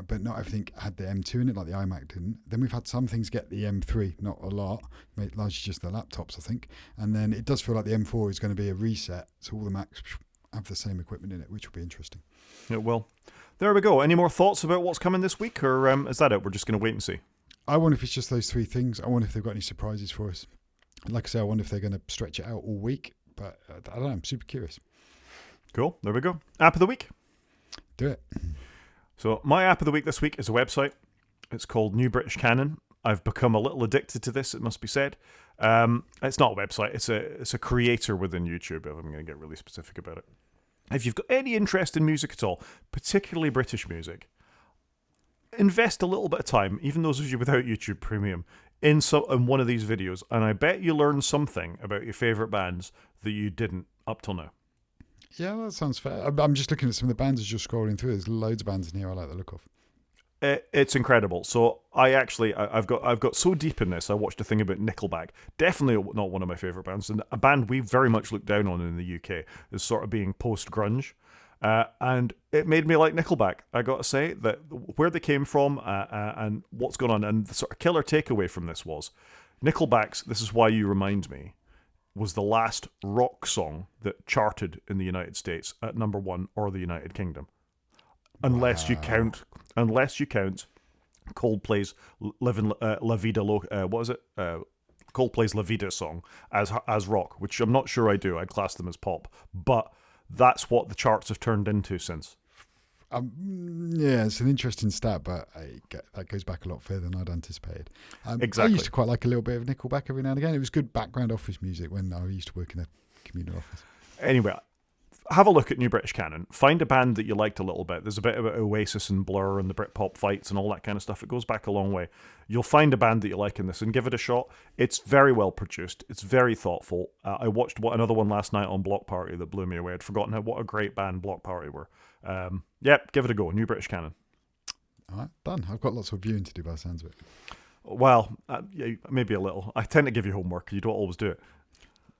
but not everything had the M2 in it, like the iMac didn't. Then we've had some things get the M3, not a lot, largely just the laptops, I think. And then it does feel like the M4 is going to be a reset, so all the Macs have the same equipment in it, which will be interesting. It will. There we go. Any more thoughts about what's coming this week, or is that it? We're just going to wait and see. I wonder if it's just those three things. I wonder if they've got any surprises for us. Like I say, I wonder if they're going to stretch it out all week, but I don't know. I'm super curious. Cool. There we go. App of the week. Do it. So my app of the week this week is a website. It's called New British Canon. I've become a little addicted to this, it must be said. It's not a website. It's a creator within YouTube, if I'm going to get really specific about it. If you've got any interest in music at all, particularly British music, invest a little bit of time, even those of you without YouTube Premium, in one of these videos, and I bet you learn something about your favourite bands that you didn't up till now. Yeah, that sounds fair. I'm just looking at some of the bands as you're scrolling through. There's loads of bands in here I like the look of. It's incredible. So I've got so deep in this. I watched a thing about Nickelback. Definitely not one of my favorite bands, and a band we very much look down on in the UK is sort of being post grunge, and it made me like Nickelback. I got to say that where they came from and what's going on, and the sort of killer takeaway from this was Nickelback's "This Is Why You Remind Me" was the last rock song that charted in the United States at number 1 or the United Kingdom. Unless you count Coldplay's Livin' La Vida Loca, what is it? Coldplay's La Vida song as rock, which I'm not sure I do. I'd class them as pop, but that's what the charts have turned into since. Yeah, it's an interesting stat, but that goes back a lot further than I'd anticipated. Exactly. I used to quite like a little bit of Nickelback every now and again. It was good background office music when I used to work in a communal office. Anyway, have a look at New British Canon. Find a band that you liked a little bit. There's a bit about Oasis and Blur and the Britpop fights and all that kind of stuff. It goes back a long way. You'll find a band that you like in this and give it a shot. It's very well produced. It's very thoughtful. I watched another one last night on Block Party that blew me away. I'd forgotten what a great band Block Party were. Give it a go. New British Canon. All right, done. I've got lots of viewing to do by the sounds of it. Well, yeah, maybe a little. I tend to give you homework. You don't always do it.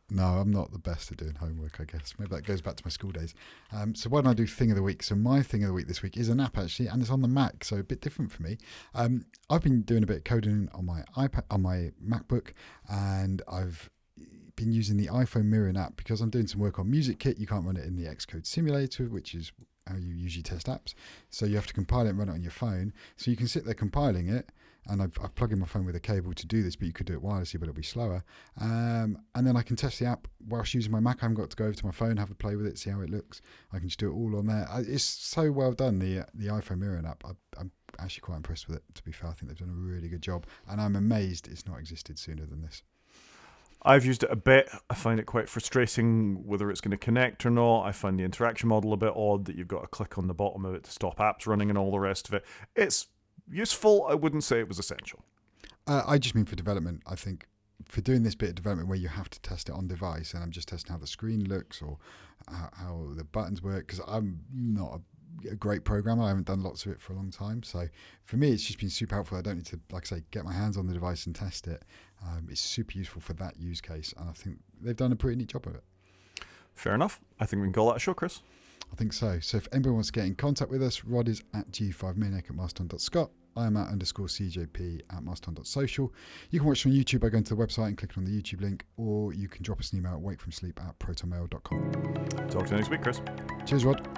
No, I'm not the best at doing homework, I guess. Maybe that goes back to my school days. So why don't I do Thing of the Week? So my Thing of the Week this week is an app, actually, and it's on the Mac, so a bit different for me. I've been doing a bit of coding on my iPad, on my MacBook, and I've been using the iPhone mirroring app because I'm doing some work on Music Kit. You can't run it in the Xcode simulator, which is how you usually test apps. So you have to compile it and run it on your phone. So you can sit there compiling it, and I've plugged in my phone with a cable to do this, but you could do it wirelessly, but it'll be slower. And then I can test the app whilst using my Mac. I haven't got to go over to my phone, have a play with it, see how it looks. I can just do it all on there. It's so well done, the iPhone mirroring app. I'm actually quite impressed with it, to be fair. I think they've done a really good job, and I'm amazed it's not existed sooner than this. I've used it a bit. I find it quite frustrating whether it's going to connect or not. I find the interaction model a bit odd that you've got to click on the bottom of it to stop apps running and all the rest of it. It's useful. I wouldn't say it was essential. I just mean for development. I think for doing this bit of development where you have to test it on device, and I'm just testing how the screen looks or how the buttons work, because I'm not a great programmer. I haven't done lots of it for a long time. So for me, it's just been super helpful. I don't need to, like I say, get my hands on the device and test it. It's super useful for that use case, and I think they've done a pretty neat job of it. Fair enough. I think we can call that a show, Chris. I think so. So if anybody wants to get in contact with us, Rod is at g5maniac@mastodon.scot. I am at _CJP at mastodon.social. You can watch on YouTube by going to the website and clicking on the YouTube link, or you can drop us an email at wakefromsleep@protonmail.com. Talk to you next week, Chris. Cheers, Rod.